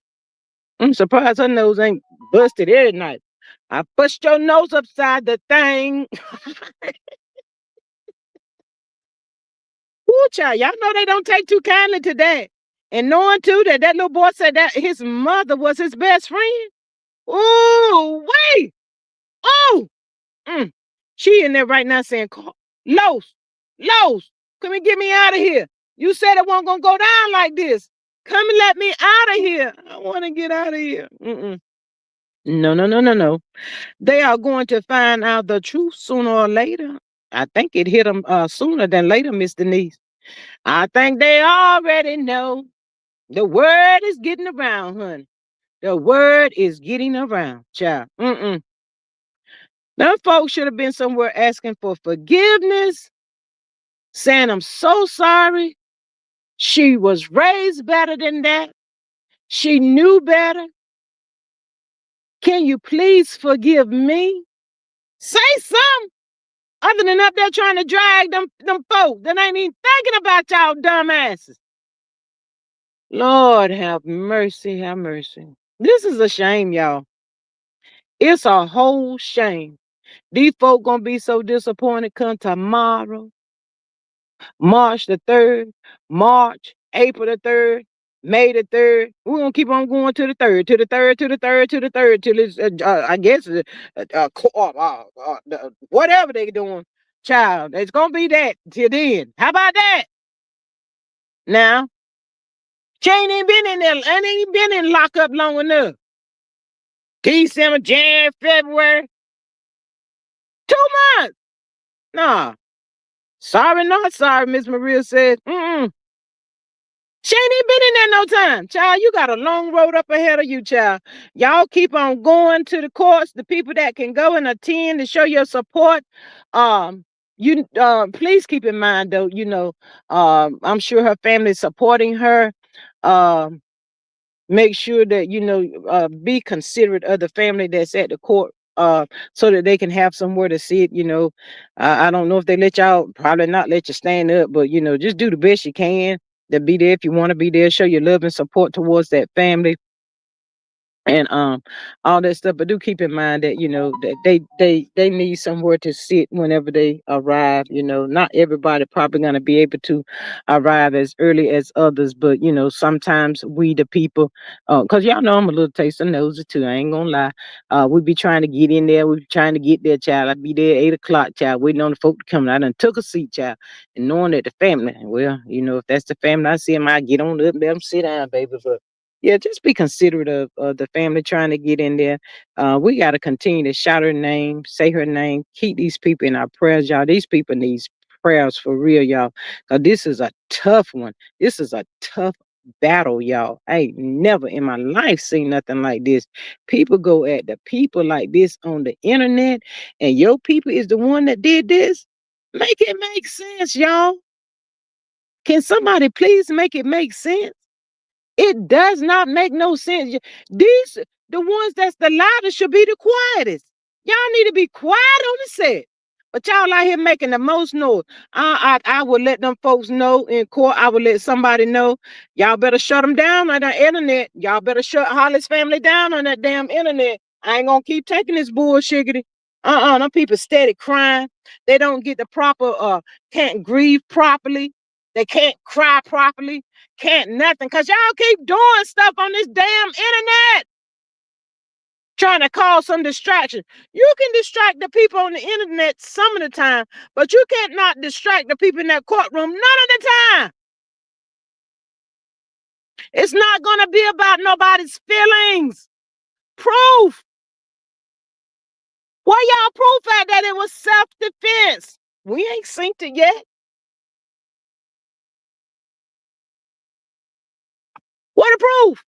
I'm surprised her nose ain't busted every night. I bust your nose upside the thing. Ooh, child, y'all know they don't take too kindly to that. And knowing too that that little boy said that his mother was his best friend. Ooh, wait. Oh, mm. She in there right now saying, Los, Los, come and get me out of here. You said it wasn't going to go down like this. Come and let me out of here. I want to get out of here. No, no, no, no, no. They are going to find out the truth sooner or later. I think it hit them sooner than later, Miss Denise. I think they already know. The word is getting around, honey. The word is getting around, child. Them folks should have been somewhere asking for forgiveness, saying, I'm so sorry. She was raised better than that. She knew better. Can you please forgive me? Say something other than up there trying to drag them folks that ain't even thinking about y'all dumbasses. Lord have mercy, have mercy. This is a shame, y'all. It's a whole shame. These folk gonna be so disappointed come tomorrow, March the 3rd, March, April the 3rd, May the 3rd. We're gonna keep on going to the 3rd, to the 3rd, to the 3rd, to the 3rd, till it's, I guess, whatever they doing, child. It's gonna be that till then. How about that? Now, she ain't even been in there, ain't even been in lockup long enough. December, January, February, 2 months. Nah, sorry, not sorry, Miss Maria said. She ain't even been in there no time. Child, you got a long road up ahead of you, child. Y'all keep on going to the courts. The people that can go and attend and show your support. You please keep in mind though, I'm sure her family's supporting her. Um, Make sure that be considerate of the family that's at the court, so that they can have somewhere to sit. I don't know if they let y'all, probably not let you stand up, but just do the best you can to be there if you want to be there, show your love and support towards that family, and all that stuff. But do keep in mind that that they need somewhere to sit whenever they arrive. Not everybody probably going to be able to arrive as early as others, but sometimes we the people, because y'all know I'm a little taste of nosy too, I ain't gonna lie. We be trying to get in there, we be trying to get there, child. I'd be there 8 o'clock, child, waiting on the folk to come. I done took a seat, child, and knowing that the family, well, if that's the family I see them, I get on up, let them sit down, baby. But Yeah, just be considerate of the family trying to get in there. We got to continue to shout her name, say her name, keep these people in our prayers, y'all. These people need prayers for real, y'all. Because this is a tough one. This is a tough battle, y'all. I ain't never in my life seen nothing like this. People go at the people like this on the internet, and your people is the one that did this. Make it make sense, y'all. Can somebody please make it make sense? It does not make no sense. These the ones that's the loudest should be the quietest. Y'all need to be quiet on the set. But y'all out here making the most noise. I would let them folks know in court. I would let somebody know. Y'all better shut them down on the internet. Y'all better shut Holly's family down on that damn internet. I ain't gonna keep taking this bullshiggity. Them people steady crying. They don't get the proper can't grieve properly. They can't cry properly. Can't nothing. Cause y'all keep doing stuff on this damn internet. Trying to cause some distraction. You can distract the people on the internet some of the time, but you can't not distract the people in that courtroom none of the time. It's not gonna be about nobody's feelings. Proof. Where y'all proof at that it was self-defense? We ain't synced it yet. What the proof?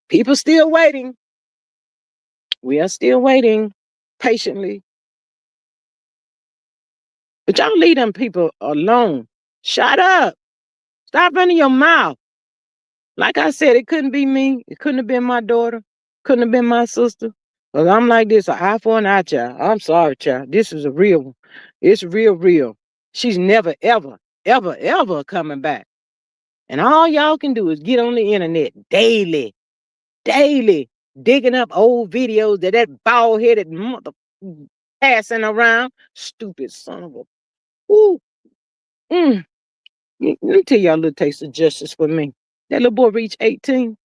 People still waiting. We are still waiting patiently. But y'all leave them people alone. Shut up. Stop running your mouth. Like I said, it couldn't be me. It couldn't have been my daughter. Couldn't have been my sister. But I'm like this, an eye for an eye, child. I'm sorry, child. This is a real one. It's real, real. She's never, ever, ever, ever coming back. And all y'all can do is get on the internet daily, daily, digging up old videos that bald-headed mother passing around. Stupid son of a... Ooh. Mm. Let me tell y'all a little taste of justice for me. That little boy reached 18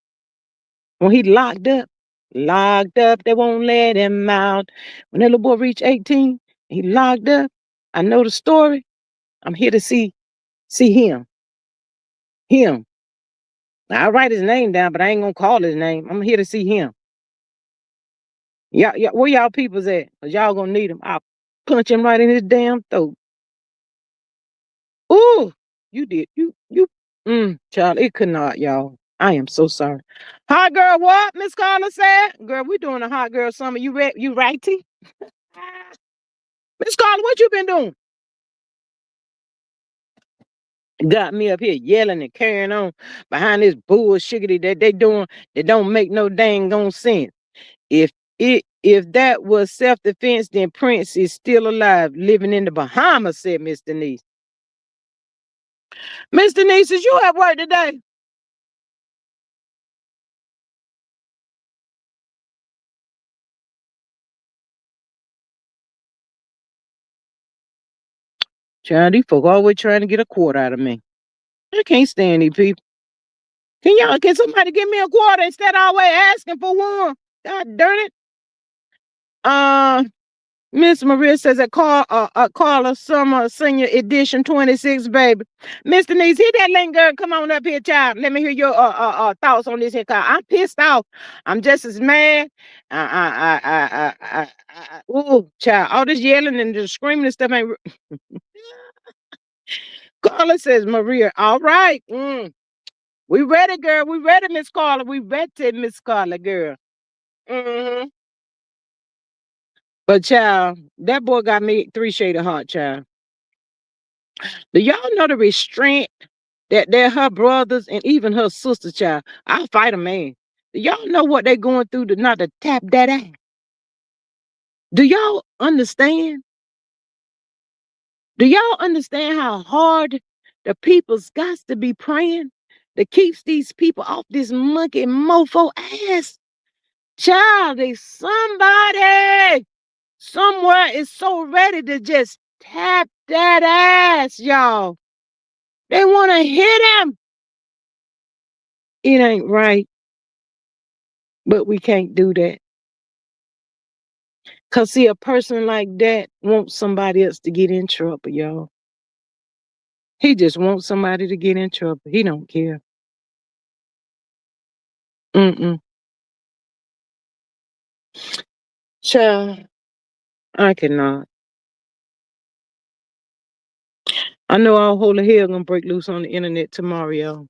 when he locked up, they won't let him out. When that little boy reached 18, he locked up. I know the story. I'm here to see him. I write his name down, but I ain't gonna call his name. I'm here to see him. Yeah, where y'all peoples at? Cause y'all gonna need him. I'll punch him right in his damn throat. Ooh, you did. Child, it could not, y'all. I am so sorry. Hot girl, what? Miss Carla said. Girl, we doing a hot girl summer. You righty? Miss Carla, what you been doing? Got me up here yelling and carrying on behind this bullshit that they doing that don't make no dang on sense. If that was self-defense, then Prince is still alive, living in the Bahamas, said Miss Denise. Miss Denise, is you at work today? Child, these folk always trying to get a quarter out of me. I can't stand these people. Can somebody give me a quarter instead of always asking for one? God darn it. Miss Maria says that Carla Summer Senior Edition 26, baby. Miss Denise, hit that link, girl. Come on up here, child. Let me hear your thoughts on this here car. I'm pissed off. I'm just as mad. Ooh, child. All this yelling and just screaming and stuff ain't. Carla says, Maria, all right. We ready, girl. We ready, Miss Carla. We ready, Miss Carla, girl. Mm-hmm. But child, that boy got me 3 shades of hot, child. Do y'all know the restraint that they're her brothers and even her sister, child? I'll fight a man. Do y'all know what they're going through to not to tap that ass? Do y'all understand? Do y'all understand how hard the people's got to be praying to keep these people off this monkey mofo ass? Child, they somebody somewhere is so ready to just tap that ass, y'all. They want to hit him. It ain't right, but we can't do that. Because, see, a person like that wants somebody else to get in trouble, y'all. He just wants somebody to get in trouble. He don't care. Mm-mm. Child, I cannot. I know all holy hell gonna break loose on the internet tomorrow, y'all.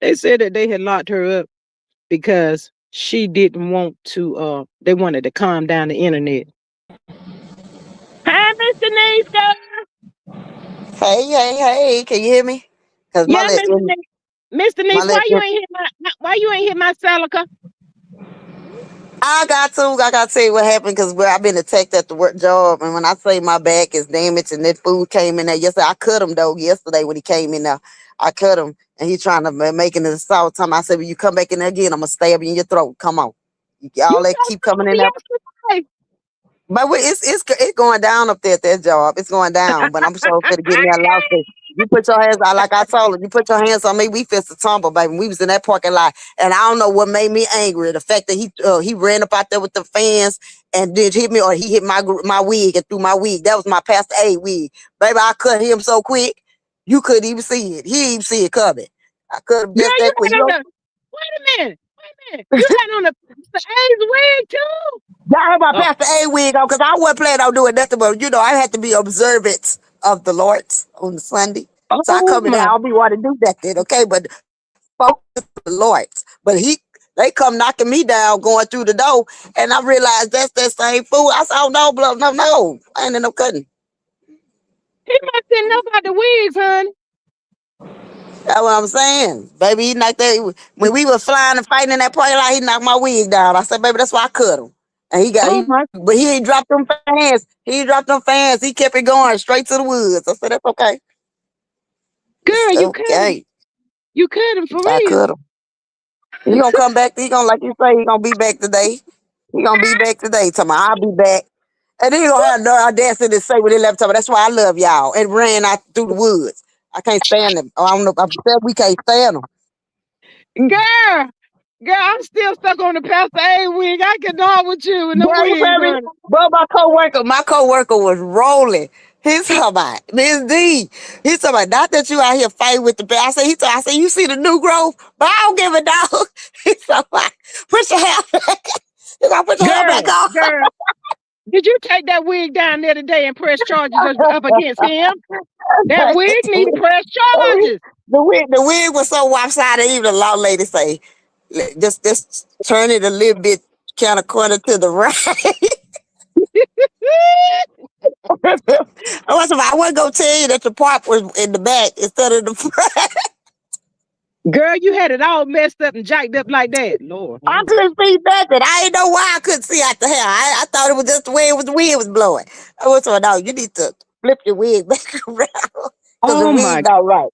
They said that they had locked her up because she didn't want to they wanted to calm down the internet. Hi, Mr. Niska. Hey, hey, hey, can you hear me? Cause Yeah, Mr. Nice. Mr. my Nice, lip, why you ain't hit my Celica? I got to tell you what happened because where I've been attacked at the work job, and when I say my back is damaged and that food came in there yesterday, I cut him though yesterday when he came in there. I cut him and he trying to make it assault time. I said, when you come back in there again, I'm gonna stab you in your throat. Come on, You all that so keep coming in me there. yesterday. But it's going down up there at that job. It's going down. But I'm sure to get me a lawsuit. You put your hands out like I told her. You put your hands on me. We fist to tumble, baby. We was in that parking lot, and I don't know what made me angry. The fact that he ran up out there with the fans and did hit me, or he hit my wig and threw my wig. That was my Pastor A wig, baby. I cut him so quick, you couldn't even see it. He didn't even see it coming. I cut him Girl, just you that quick. had You on know, the wait a minute. Wait a minute. You had on the A's wig too? I had my Oh, Pastor A wig on because I wasn't planning on doing nothing, but I had to be observant of the Lord on the Sunday. So I oh come in there, my I don't be want to do that then, okay? But focus on the Lord. But they come knocking me down going through the door, and I realized that's that same fool. I said, oh no, bro, no. I ain't in no cutting. he must didn't know about the wigs, honey. That's what I'm saying. Baby, he knocked that when we were flying and fighting in that parking lot, he knocked my wig down. I said, baby, that's why I cut him. And Oh my but he ain't dropped them fans. He ain't dropped them fans. He kept it going straight to the woods. I said, that's okay. It's girl, you cut him. okay. You cut him for I real. cut him. He gonna come back. He gonna, like you say, he gonna be back today. He gonna be back today. Tell me, I'll be back. And then he gonna have no audacity to say what he left. Tell me, that's why I love y'all. And ran out through the woods. I can't stand him. I don't know. I said we can't stand him. Girl, girl, I'm still stuck on the Pastor A wig. I cannot with you and them Girl, you wigs, feel me? honey. But my coworker was rolling. He's talking about Miss D. He's talking about not that you out here fighting with the bear. I said, you see the new growth? But I don't give a dog. He's talking about, put your hair back. He's like, put your hair back Girl, on. girl, did you take that wig down there today and press charges up against him? That wig need to press charges. The wig was so lopsided. Even the law lady say, just turn it a little bit, kind of corner to the right. I wasn't gonna tell you that the part was in the back instead of the front. Girl, you had it all messed up and jacked up like that. Lord. I couldn't see nothing. I didn't know why I couldn't see out the hair. I thought it was just the way the wind was blowing. I was like, no, you need to flip your wig back around because the Oh my wig not right.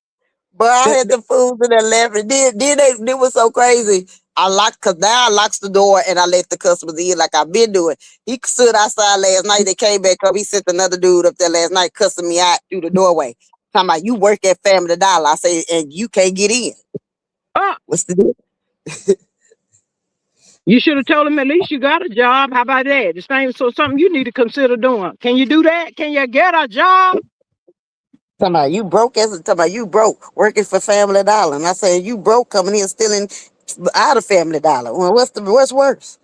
But I the, had the fools in there laughing. Then it was so crazy. Cause now I locks the door and I let the customers in like I've been doing. He stood outside last night. They came back up. He sent another dude up there last night, cussing me out through the doorway. Talking about you work at Family Dollar. I say, and you can't get in. uh, What's the deal? you should have told him at least you got a job. How about that? The same so something you need to consider doing. Can you do that? Can you get a job? Talking about you broke working for Family Dollar. And I said, you broke coming here stealing out of Family Dollar. Well, what's worse?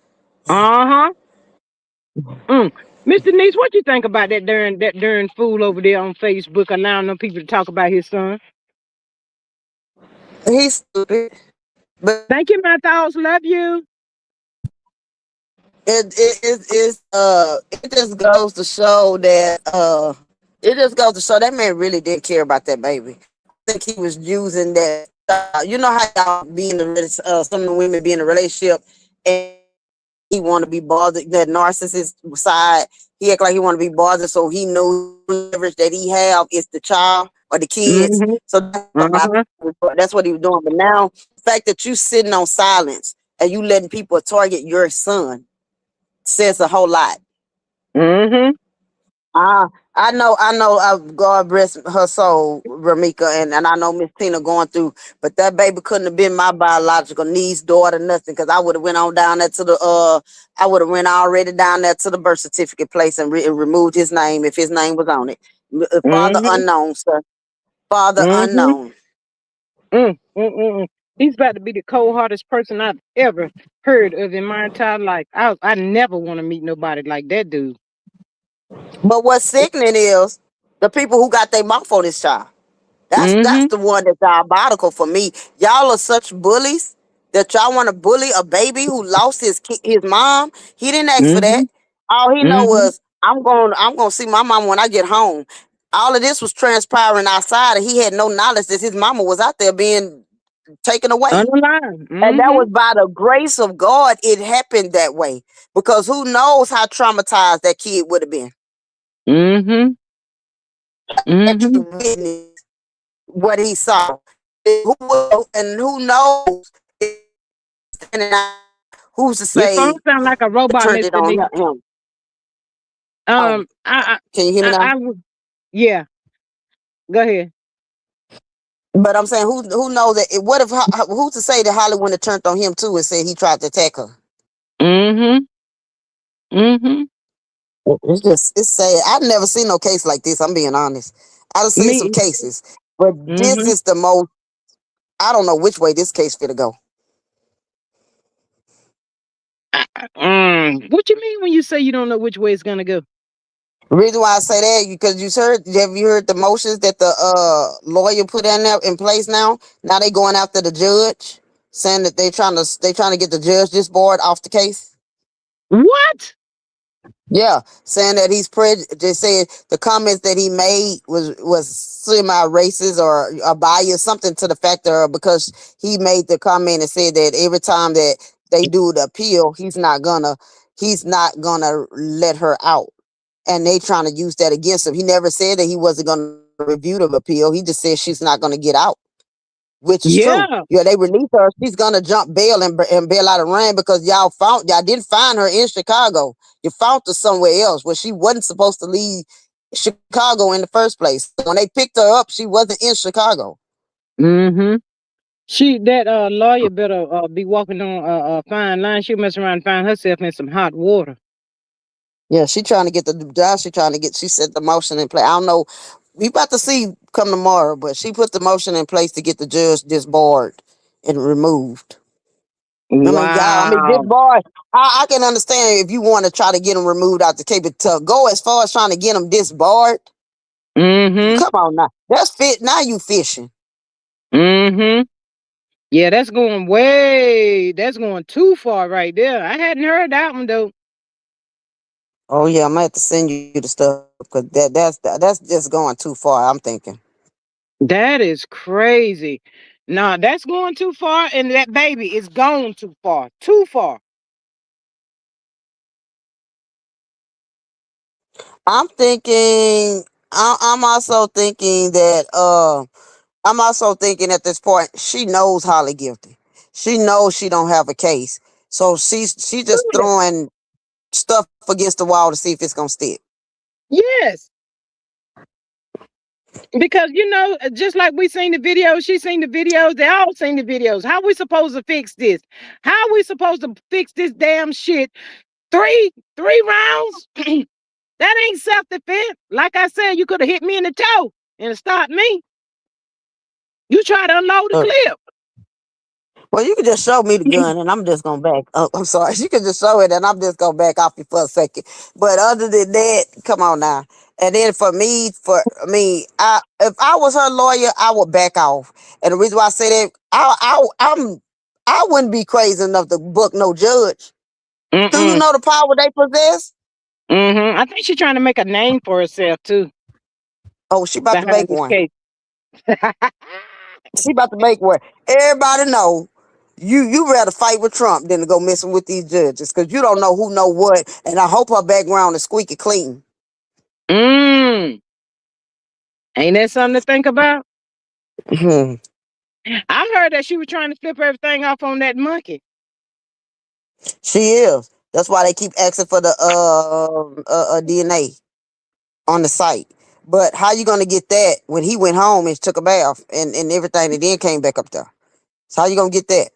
Uh-huh. Mm. Mr. Niece, what you think about that darn fool over there on Facebook allowing them people to talk about his son? He's stupid. But Thank you, my thoughts. Love you. it just goes to show that that man really didn't care about that baby. I think he was using that. You know how y'all be in some of the women be in a relationship and he want to be bothered, that narcissist side. He act like he want to be bothered, so he knows the leverage that he have is the child or the kids. Mm-hmm. So Uh-huh. that's what he was doing. But now the fact that you sitting on silence and you letting people target your son says a whole lot. Mm-hmm. I know. God rest her soul, Romeca, and I know Miss Tina going through, but that baby couldn't have been my biological niece, daughter, nothing, because I would have went on down there to I would have went already down there to the birth certificate place and removed his name if his name was on it. Father Mm-hmm. unknown, sir. Father Mm-hmm. unknown. Mm-hmm. He's about to be the cold hardest person I've ever heard of in my entire life. I never want to meet nobody like that dude. But what's sickening is the people who got their mouth on this child. That's Mm-hmm. the one that's diabolical for me. Y'all are such bullies that y'all want to bully a baby who lost his mom. He didn't ask for that. Mm-hmm. All he know Mm-hmm. was I'm going to see my mom when I get home. All of this was transpiring outside, and he had no knowledge that his mama was out there being taken away. Underline. And that Mm-hmm. was by the grace of God it happened that way. Because who knows how traumatized that kid would have been. Mm-hmm. Actually Mm-hmm. witnessed what he saw. And who knows who's to Your phone say sound like a robot, turned it Mister on Neat. him? Oh, Um, I, can you hear me now? yeah. Go ahead. But I'm saying who knows that? What if who's to say that Holly wouldn't have turned on him too and said he tried to attack her? Mm-hmm. Mm-hmm. It's sad. I've never seen no case like this. I'm being honest. I've seen some Me. cases, but this Mm-hmm. is the most. I don't know which way this case fit to go. What you mean when you say you don't know which way it's gonna go? Reason why I say that because have you heard the motions that the lawyer put in there in place now? Now they going after the judge, saying that they trying to get the judge disbarred off the case. What? Yeah, saying that he's they said the comments that he made was semi racist or biased, something to the factor of because he made the comment and said that every time that they do the appeal, he's not gonna let her out, and they trying to use that against him. He never said that he wasn't gonna review the appeal. He just said she's not gonna get out, which is true. Yeah. Yeah, they release her. She's gonna jump bail and bail out of rain because y'all didn't find her in Chicago. You found her somewhere else where she wasn't supposed to leave Chicago in the first place. When they picked her up, she wasn't in Chicago. Mm-hmm. That lawyer better be walking on a fine line. She'll mess around and find herself in some hot water. Yeah, she trying to get the job. She set the motion in place. I don't know. We about to see come tomorrow, but she put the motion in place to get the judge disbarred and removed. This Wow. boy, I can understand if you want to try to get him removed out the case, but to go as far as trying to get him disbarred, Mm-hmm. come on now. That's fit. Now you fishing. Mm-hmm. Yeah, that's going way. That's going too far right there. I hadn't heard that one though. Oh yeah, I'm gonna have to send you the stuff because that's just going too far. I'm thinking. That is crazy. Nah, that's going too far, and that baby is gone too far. Too far. I'm thinking. I'm also thinking that. I'm also thinking at this point she knows Holly guilty. She knows she don't have a case, so she's just throwing stuff against the wall to see if it's gonna stick. Yes. Because just like we seen the videos, she seen the videos, they all seen the videos. How we supposed to fix this? How we supposed to fix this damn shit? Three rounds? That ain't self-defense. Like I said, you could have hit me in the toe and stopped me. You try to unload the clip. Well, you can just show me the gun, and I'm just gonna back. Oh, I'm sorry. You can just show it, and I'm just gonna back off you for a second. But other than that, come on now. And then for me, if I was her lawyer, I would back off. And the reason why I say that, I wouldn't be crazy enough to book no judge. Do you Mm-mm. know the power they possess? Mm-hmm. I think she's trying to make a name for herself too Oh, she about to behind make this one. case. She about to make one. Everybody know you rather fight with Trump than to go messing with these judges because you don't know who know what. And I hope her background is squeaky clean. Mm. Ain't that something to think about? Mhm. I heard that she was trying to flip everything off on that monkey. She is. That's why they keep asking for the DNA on the site. But how you gonna get that when he went home and took a bath and everything and then came back up there? So how you gonna get that?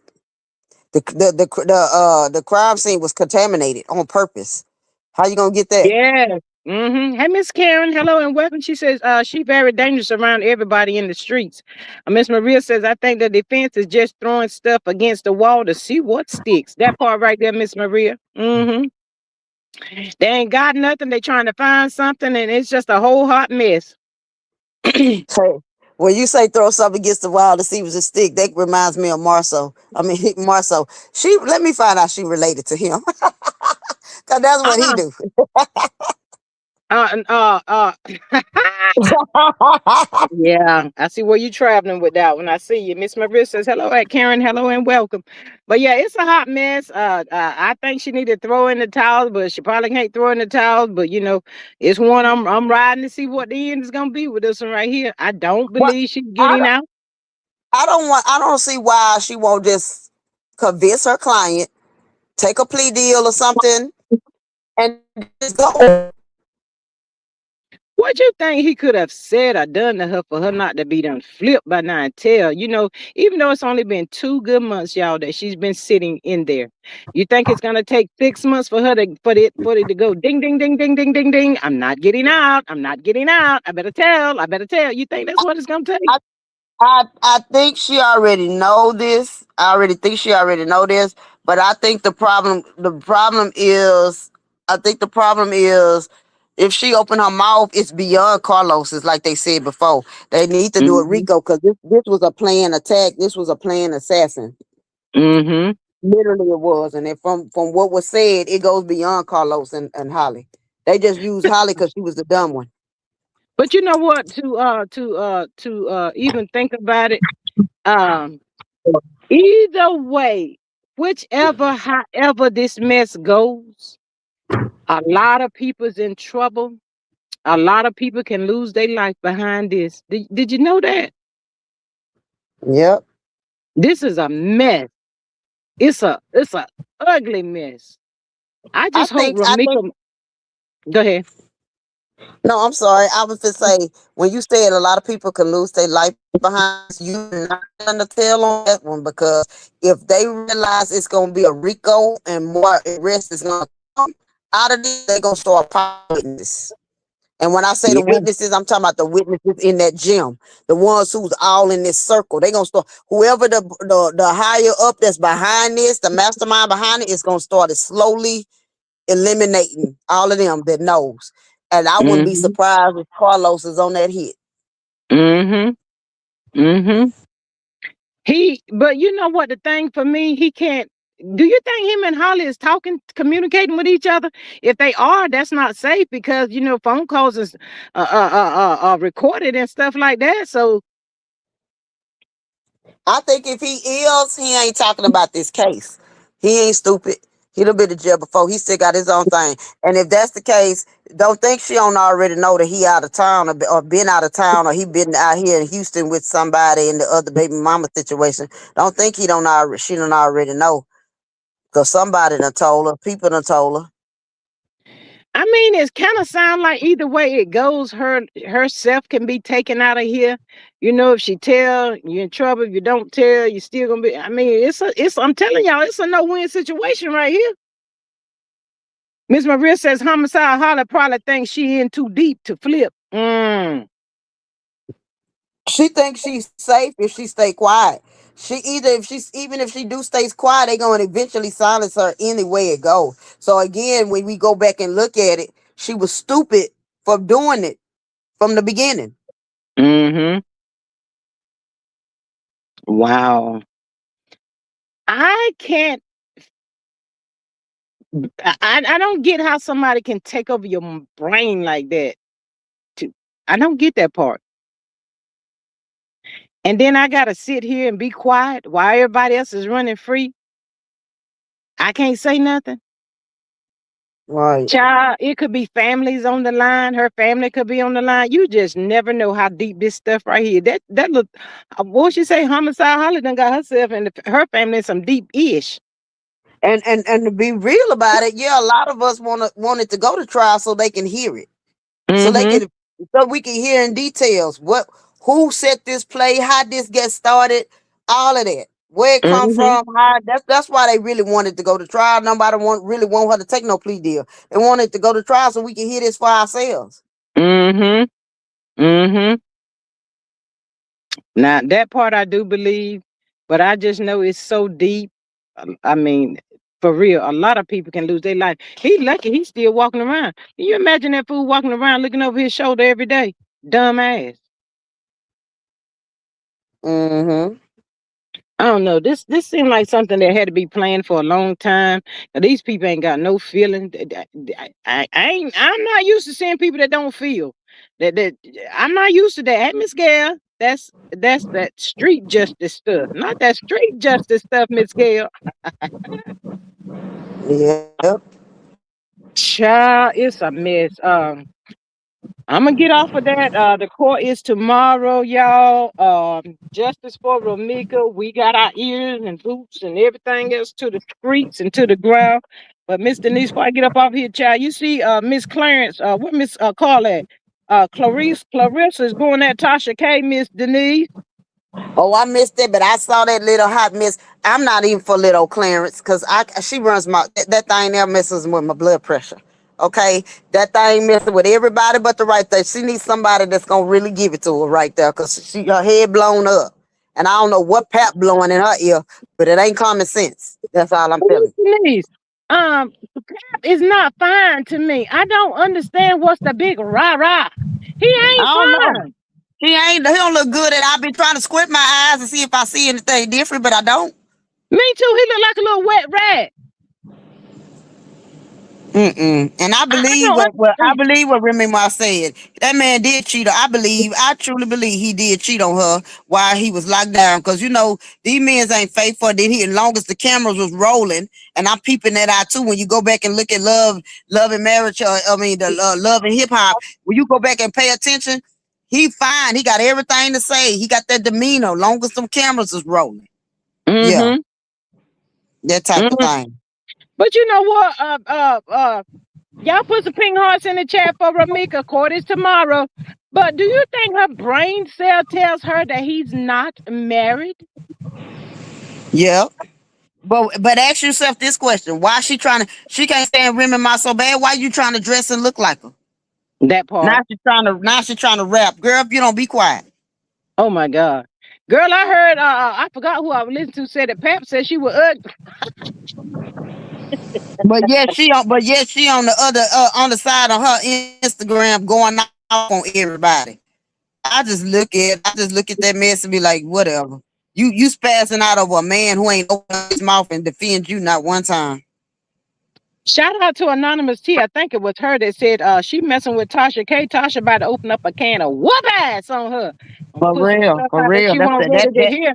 The crime scene was contaminated on purpose. How you gonna get that? Yes. Hey, Miss Karen. Hello and welcome. She says she very dangerous around everybody in the streets. Miss Maria says I think the defense is just throwing stuff against the wall to see what sticks. That part right there, Miss Maria. They ain't got nothing. They trying to find something, and it's just a whole hot mess. Hey, when you say throw something against the wall to see if it's a stick, that reminds me of Marceau. I mean, Marceau. She let me find out she related to him, cause that's what he Uh-uh. do. Uh, uh, uh. Yeah, I see where you traveling with that one. I see you. Miss Maria says, hello at Karen, hello and welcome. But yeah, it's a hot mess. I think she need to throw in the towels, but she probably can't throw in the towels. But you know, it's one I'm riding to see what the end is gonna be with this one right here. I don't What believe she's I getting out. I don't see why she won't just convince her client, take a plea deal or something, and just go. What you think he could have said or done to her for her not to be done flipped by now and tell? You know, even though it's only been 2 good months, y'all, that she's been sitting in there. You think it's gonna take 6 months for her to for it to go ding ding ding ding ding ding ding. I'm not getting out. I'm not getting out. I better tell. I better tell. You think that's what it's gonna take? I I think she already know this. I already think she already know this. But I think the problem is I think the problem is if she open her mouth, it's beyond Carlos's, like they said before. They need to do a Mm-hmm. Rico because this was a planned attack. This was a planned assassin. Mm-hmm. Literally it was. And then from what was said, it goes beyond Carlos and Holly. They just used Holly because she was the dumb one. But you know what? To even think about it, um, either way, whichever, however this mess goes, a lot of people's in trouble. A lot of people can lose their life behind this. Did you know that? Yep. This is a mess. It's a ugly mess. I I just hope think I think Romeca. Go ahead. No, I'm sorry. I was just say when you said a lot of people can lose their life behind this, you not gonna tell on that one because if they realize it's gonna be a RICO and more arrest is gonna come out of this, they're gonna start witnesses. And when I say the Yeah. witnesses, I'm talking about the witnesses in that gym, the ones who's all in this circle. They're gonna start whoever the higher up that's behind this, the mastermind behind it, is gonna start it slowly eliminating all of them that knows. And I wouldn't be Mm-hmm. surprised if Carlos is on that hit. Mm-hmm. Mm-hmm. But you know what? The thing for me, he can't. Do you think him and Holly is talking, communicating with each other? If they are, that's not safe because you know phone calls is recorded and stuff like that. So, I think if he is, he ain't talking about this case. He ain't stupid. He done been to jail before. He still got his own thing. And if that's the case, don't think she don't already know that he out of town or been out of town or he been out here in Houston with somebody in the other baby mama situation. Don't think he don't already she don't already know. Cause somebody done told her. People done told her. I mean, it's kind of sound like either way it goes, herself can be taken out of here. You know, if she tell, you're in trouble. If you don't tell, you're still gonna be. I mean, it's. I'm telling y'all, it's a no win situation right here. Miss Maria says homicide Holly probably thinks she in too deep to flip. She thinks she's safe if she stay quiet. She either if she's even if she do stays quiet, they gonna eventually silence her any way it goes. So again, when we go back and look at it, she was stupid for doing it from the beginning. Mm-hmm. Wow. I can't. I don't get how somebody can take over your brain like that. To I don't get that part. And then I gotta sit here and be quiet while everybody else is running free. I can't say nothing. Right. Child, it could be families on the line. Her family could be on the line. You just never know how deep this stuff right here. That look, what she say? Homicide Holly done got herself and her family in some deep ish. And to be real about it, yeah, a lot of us wanted to go to trial so they can hear it. So they Mm-hmm. can so we can hear in details who set this play, how this gets started, all of that. Where it come Mm-hmm. from? That's why they really wanted to go to trial. Nobody really want her to take no plea deal. They wanted to go to trial so we can hear this for ourselves. Mm-hmm. Mm-hmm. Now that part I do believe, but I just know it's so deep. I mean, for real, a lot of people can lose their life. He lucky he's still walking around. Can you imagine that fool walking around looking over his shoulder every day? Dumb ass. Mm-hmm. I don't know. This seemed like something that had to be planned for a long time. Now, these people ain't got no feeling. I'm not used to seeing people that don't feel. That I'm not used to that. Hey, Miss Gail, that's that street justice stuff, not that street justice stuff, Miss Gail. Yep. Child, it's a mess. I'm gonna get off of that. The court is tomorrow, y'all. Justice for Romeca. We got our ears and boots and everything else to the streets and to the ground. But Miss Denise, before I get up off here, child, you see, Miss Clarence, what Miss call that? Clarissa is going at Tasha K. Miss Denise. Oh, I missed it, but I saw that little hot miss. I'm not even for little Clarence because she runs that thing there messes with my blood pressure. Okay, that thing messing with everybody but the right there. She needs somebody that's gonna really give it to her right there because her head blown up, and I don't know what pap blowing in her ear, but it ain't common sense. That's all I'm Miss telling Denise, Cap is not fine to me. I don't understand what's the big rah rah. He you. I ain't don't know. fine. He don't look good, and I've been trying to squint my eyes and see if I see anything different, but I don't. Me too. He look like a little wet rat. Mm-mm. And I I don't understand. believe what Remy Ma said. That man did cheat. I truly believe he did cheat on her while he was locked down. Cause these men ain't faithful. Then he, as long as the cameras was rolling, and I'm peeping that out too. When you go back and look at love and marriage, the love and hip hop. When you go back and pay attention, he fine. He got everything to say. He got that demeanor. Long as some cameras is rolling. Yeah, Mm-hmm. that type of Mm-hmm. thing. But you know what? Y'all put some pink hearts in the chat for Ramika. Court is tomorrow. But do you think her brain cell tells her that he's not married? Yeah. But ask yourself this question: why she trying to? She can't stand Remy Ma so bad. Why you trying to dress and look like her? That part. Now she trying to rap. Girl, if you don't be quiet. Oh my God. Girl, I heard I forgot who I listened to said that Pap said she was ugly. But she on the on the side of her Instagram going off on everybody. I just look at that mess and be like, whatever. You spazzing out over a man who ain't open his mouth and defend you not one time. Shout out to Anonymous T. I think it was her that said she messing with Tasha K. Tasha about to open up a can of whoop ass on her. I'm For put some real, stuff for out that real. she won't ready to hear.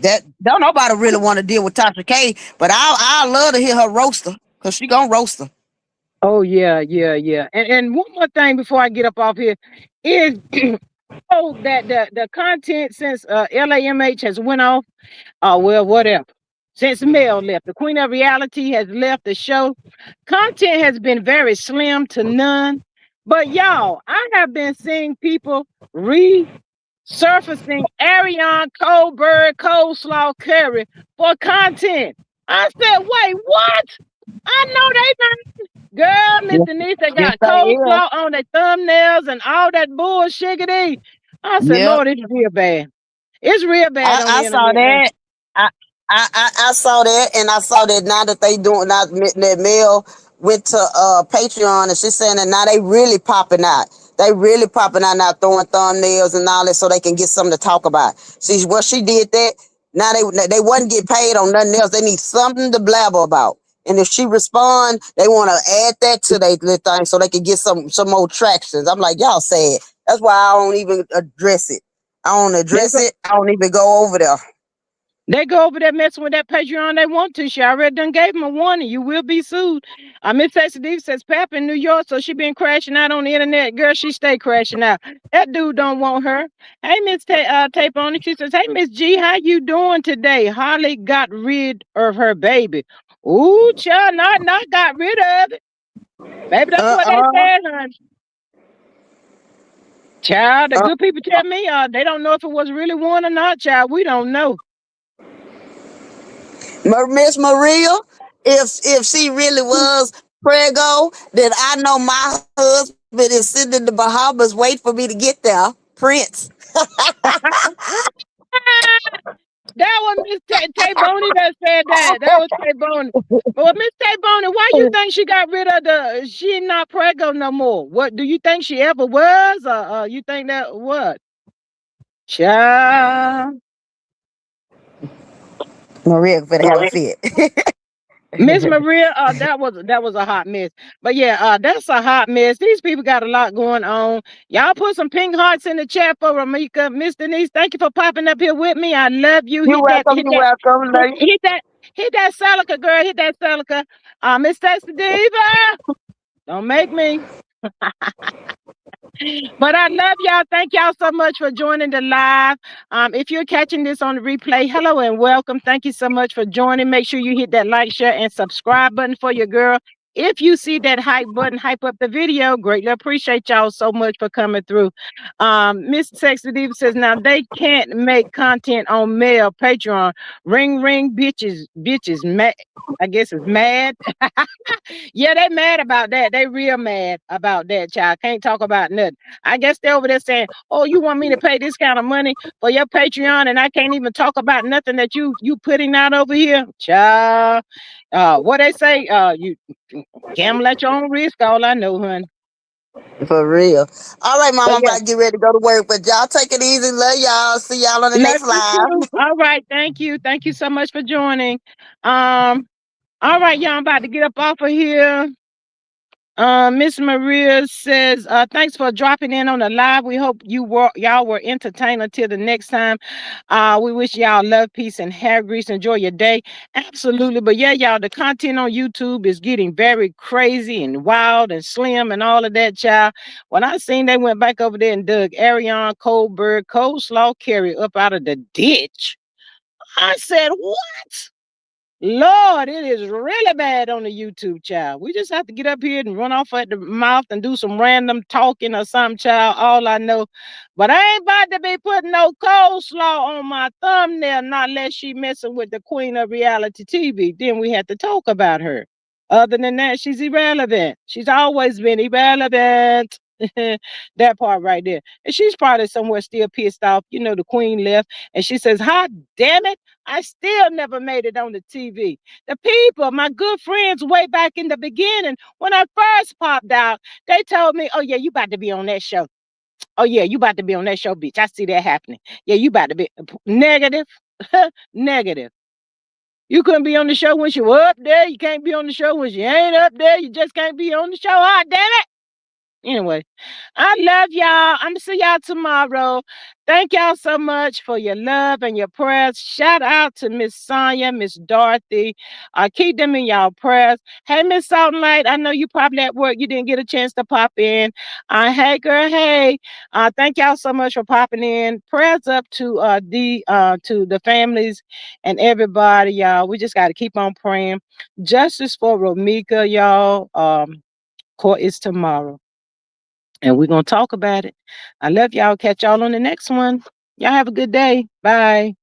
That don't nobody really want to deal with Tasha K, but I love to hear her roaster because she gonna roast her. Oh yeah, yeah, yeah. And one more thing before I get up off here is oh that the content since LAMH has went off. Oh well, whatever. Since Mel left, the Queen of Reality has left the show. Content has been very slim to none. But y'all, I have been seeing people resurfacing Ariana Colbert Coleslaw Curry for content. I said, wait, what? I know they not. Girl, Miss Yes, Denise, they yes, got they is. coleslaw on their thumbnails and all that bullshiggity. I said, Yep. Lord, it's real bad. It's real bad on I the saw internet now. that. I, I saw that, and I saw that now that they doing now that Mel went to Patreon, and she's saying that now they really popping out. They really popping out now, throwing thumbnails and all that, so they can get something to talk about. See, what she did that. Now they wasn't get paid on nothing else. They need something to blabber about. And if she respond, they want to add that to their little thing so they can get some more tractions. I'm like, y'all sad. That's why I don't even address it. I don't They address go, it. I don't even go over there. they go over there messing with that Patreon they want to. She already done gave them a warning. You will be sued. Miss Stacey D says Pap in New York, so she been crashing out on the internet. Girl, she stay crashing out. That dude don't want her. Hey, Miss Tape on it. She says, hey, Miss G, how you doing today? Holly got rid of her baby. Ooh, child, not got rid of it. Maybe that's what they Uh-uh. said, honey. Child, the Uh, good people tell me they don't know if it was really one or not, child. We don't know. Miss Maria, if she really was prego, then I know my husband is sitting in the Bahamas waiting for me to get there. Prince. That was Miss Tay Boney that said that. That was Tay Boney. But Miss Tay Boney, why you think she got rid of the? She not preggo no more. What do you think she ever was, or you think that what? Child. Maria finna have a fit. Miss Maria, that was a hot mess. But yeah, that's a hot mess. These people got a lot going on. Y'all put some pink hearts in the chat for Romeca. Miss Denise, thank you for popping up here with me. I love you. You welcome, you welcome, lady. Hit that, hit that Celica, girl. Hit that Celica. Miss Stacy Diva, don't make me. But I love y'all. Thank y'all so much for joining the live. If you're catching this on the replay, hello and welcome. Thank you so much for joining. Make sure you hit that like, share, and subscribe button for your girl. If you see that hype button, hype up the video. Greatly appreciate y'all so much for coming through. Miss Sexy Diva says now they can't make content on male Patreon. Ring ring bitches mad. I guess it's mad. Yeah, they mad about that. They real mad about that, child. Can't talk about nothing. I guess they over there saying, "Oh, you want me to pay this kind of money for your Patreon, and I can't even talk about nothing that you putting out over here, child." What they say? You gamble at your own risk. All I know, hun. For real. All right, mom, But I'm yeah, about to get ready to go to work. But y'all take it easy. Love y'all. See y'all on the love next you too. live. All right, thank you, thank you so much for joining. Um, all right, y'all, I'm about to get up off of here. Miss Maria says, thanks for dropping in on the live. We hope y'all were entertained until the next time. We wish y'all love, peace, and hair grease. Enjoy your day. Absolutely. But yeah, y'all, the content on YouTube is getting very crazy and wild and slim and all of that, child. When I seen they went back over there and dug Arion Coldberg Coleslaw Carry up out of the ditch, I said, what? Lord, it is really bad on the YouTube, child. We just have to get up here and run off at the mouth and do some random talking or something, child. All I know. But I ain't about to be putting no coleslaw on my thumbnail, not unless she messing with the queen of reality TV. Then we have to talk about her. Other than that, she's irrelevant. She's always been irrelevant. That part right there. And she's probably somewhere still pissed off. You know, the queen left and she says, "Hot damn it. I still never made it on the TV." The people, my good friends, way back in the beginning, when I first popped out, they told me, "Oh, yeah, you about to be on that show. Oh, yeah, you about to be on that show, bitch. I see that happening. Yeah, you about to be negative." Negative. You couldn't be on the show when you were up there. You can't be on the show when you ain't up there. You just can't be on the show. Hot damn it. Anyway, I love y'all. I'm gonna see y'all tomorrow. Thank y'all so much for your love and your prayers. Shout out to Miss Sonia, Miss Dorothy. Keep them in y'all prayers. Hey, Miss Salt and Light, I know you probably at work. You didn't get a chance to pop in. Hey, girl. Hey. Thank y'all so much for popping in. Prayers up to the families and everybody, y'all. We just got to keep on praying. Justice for Romeca, y'all. Court is tomorrow. And we're going to talk about it. I love y'all. Catch y'all on the next one. Y'all have a good day. Bye.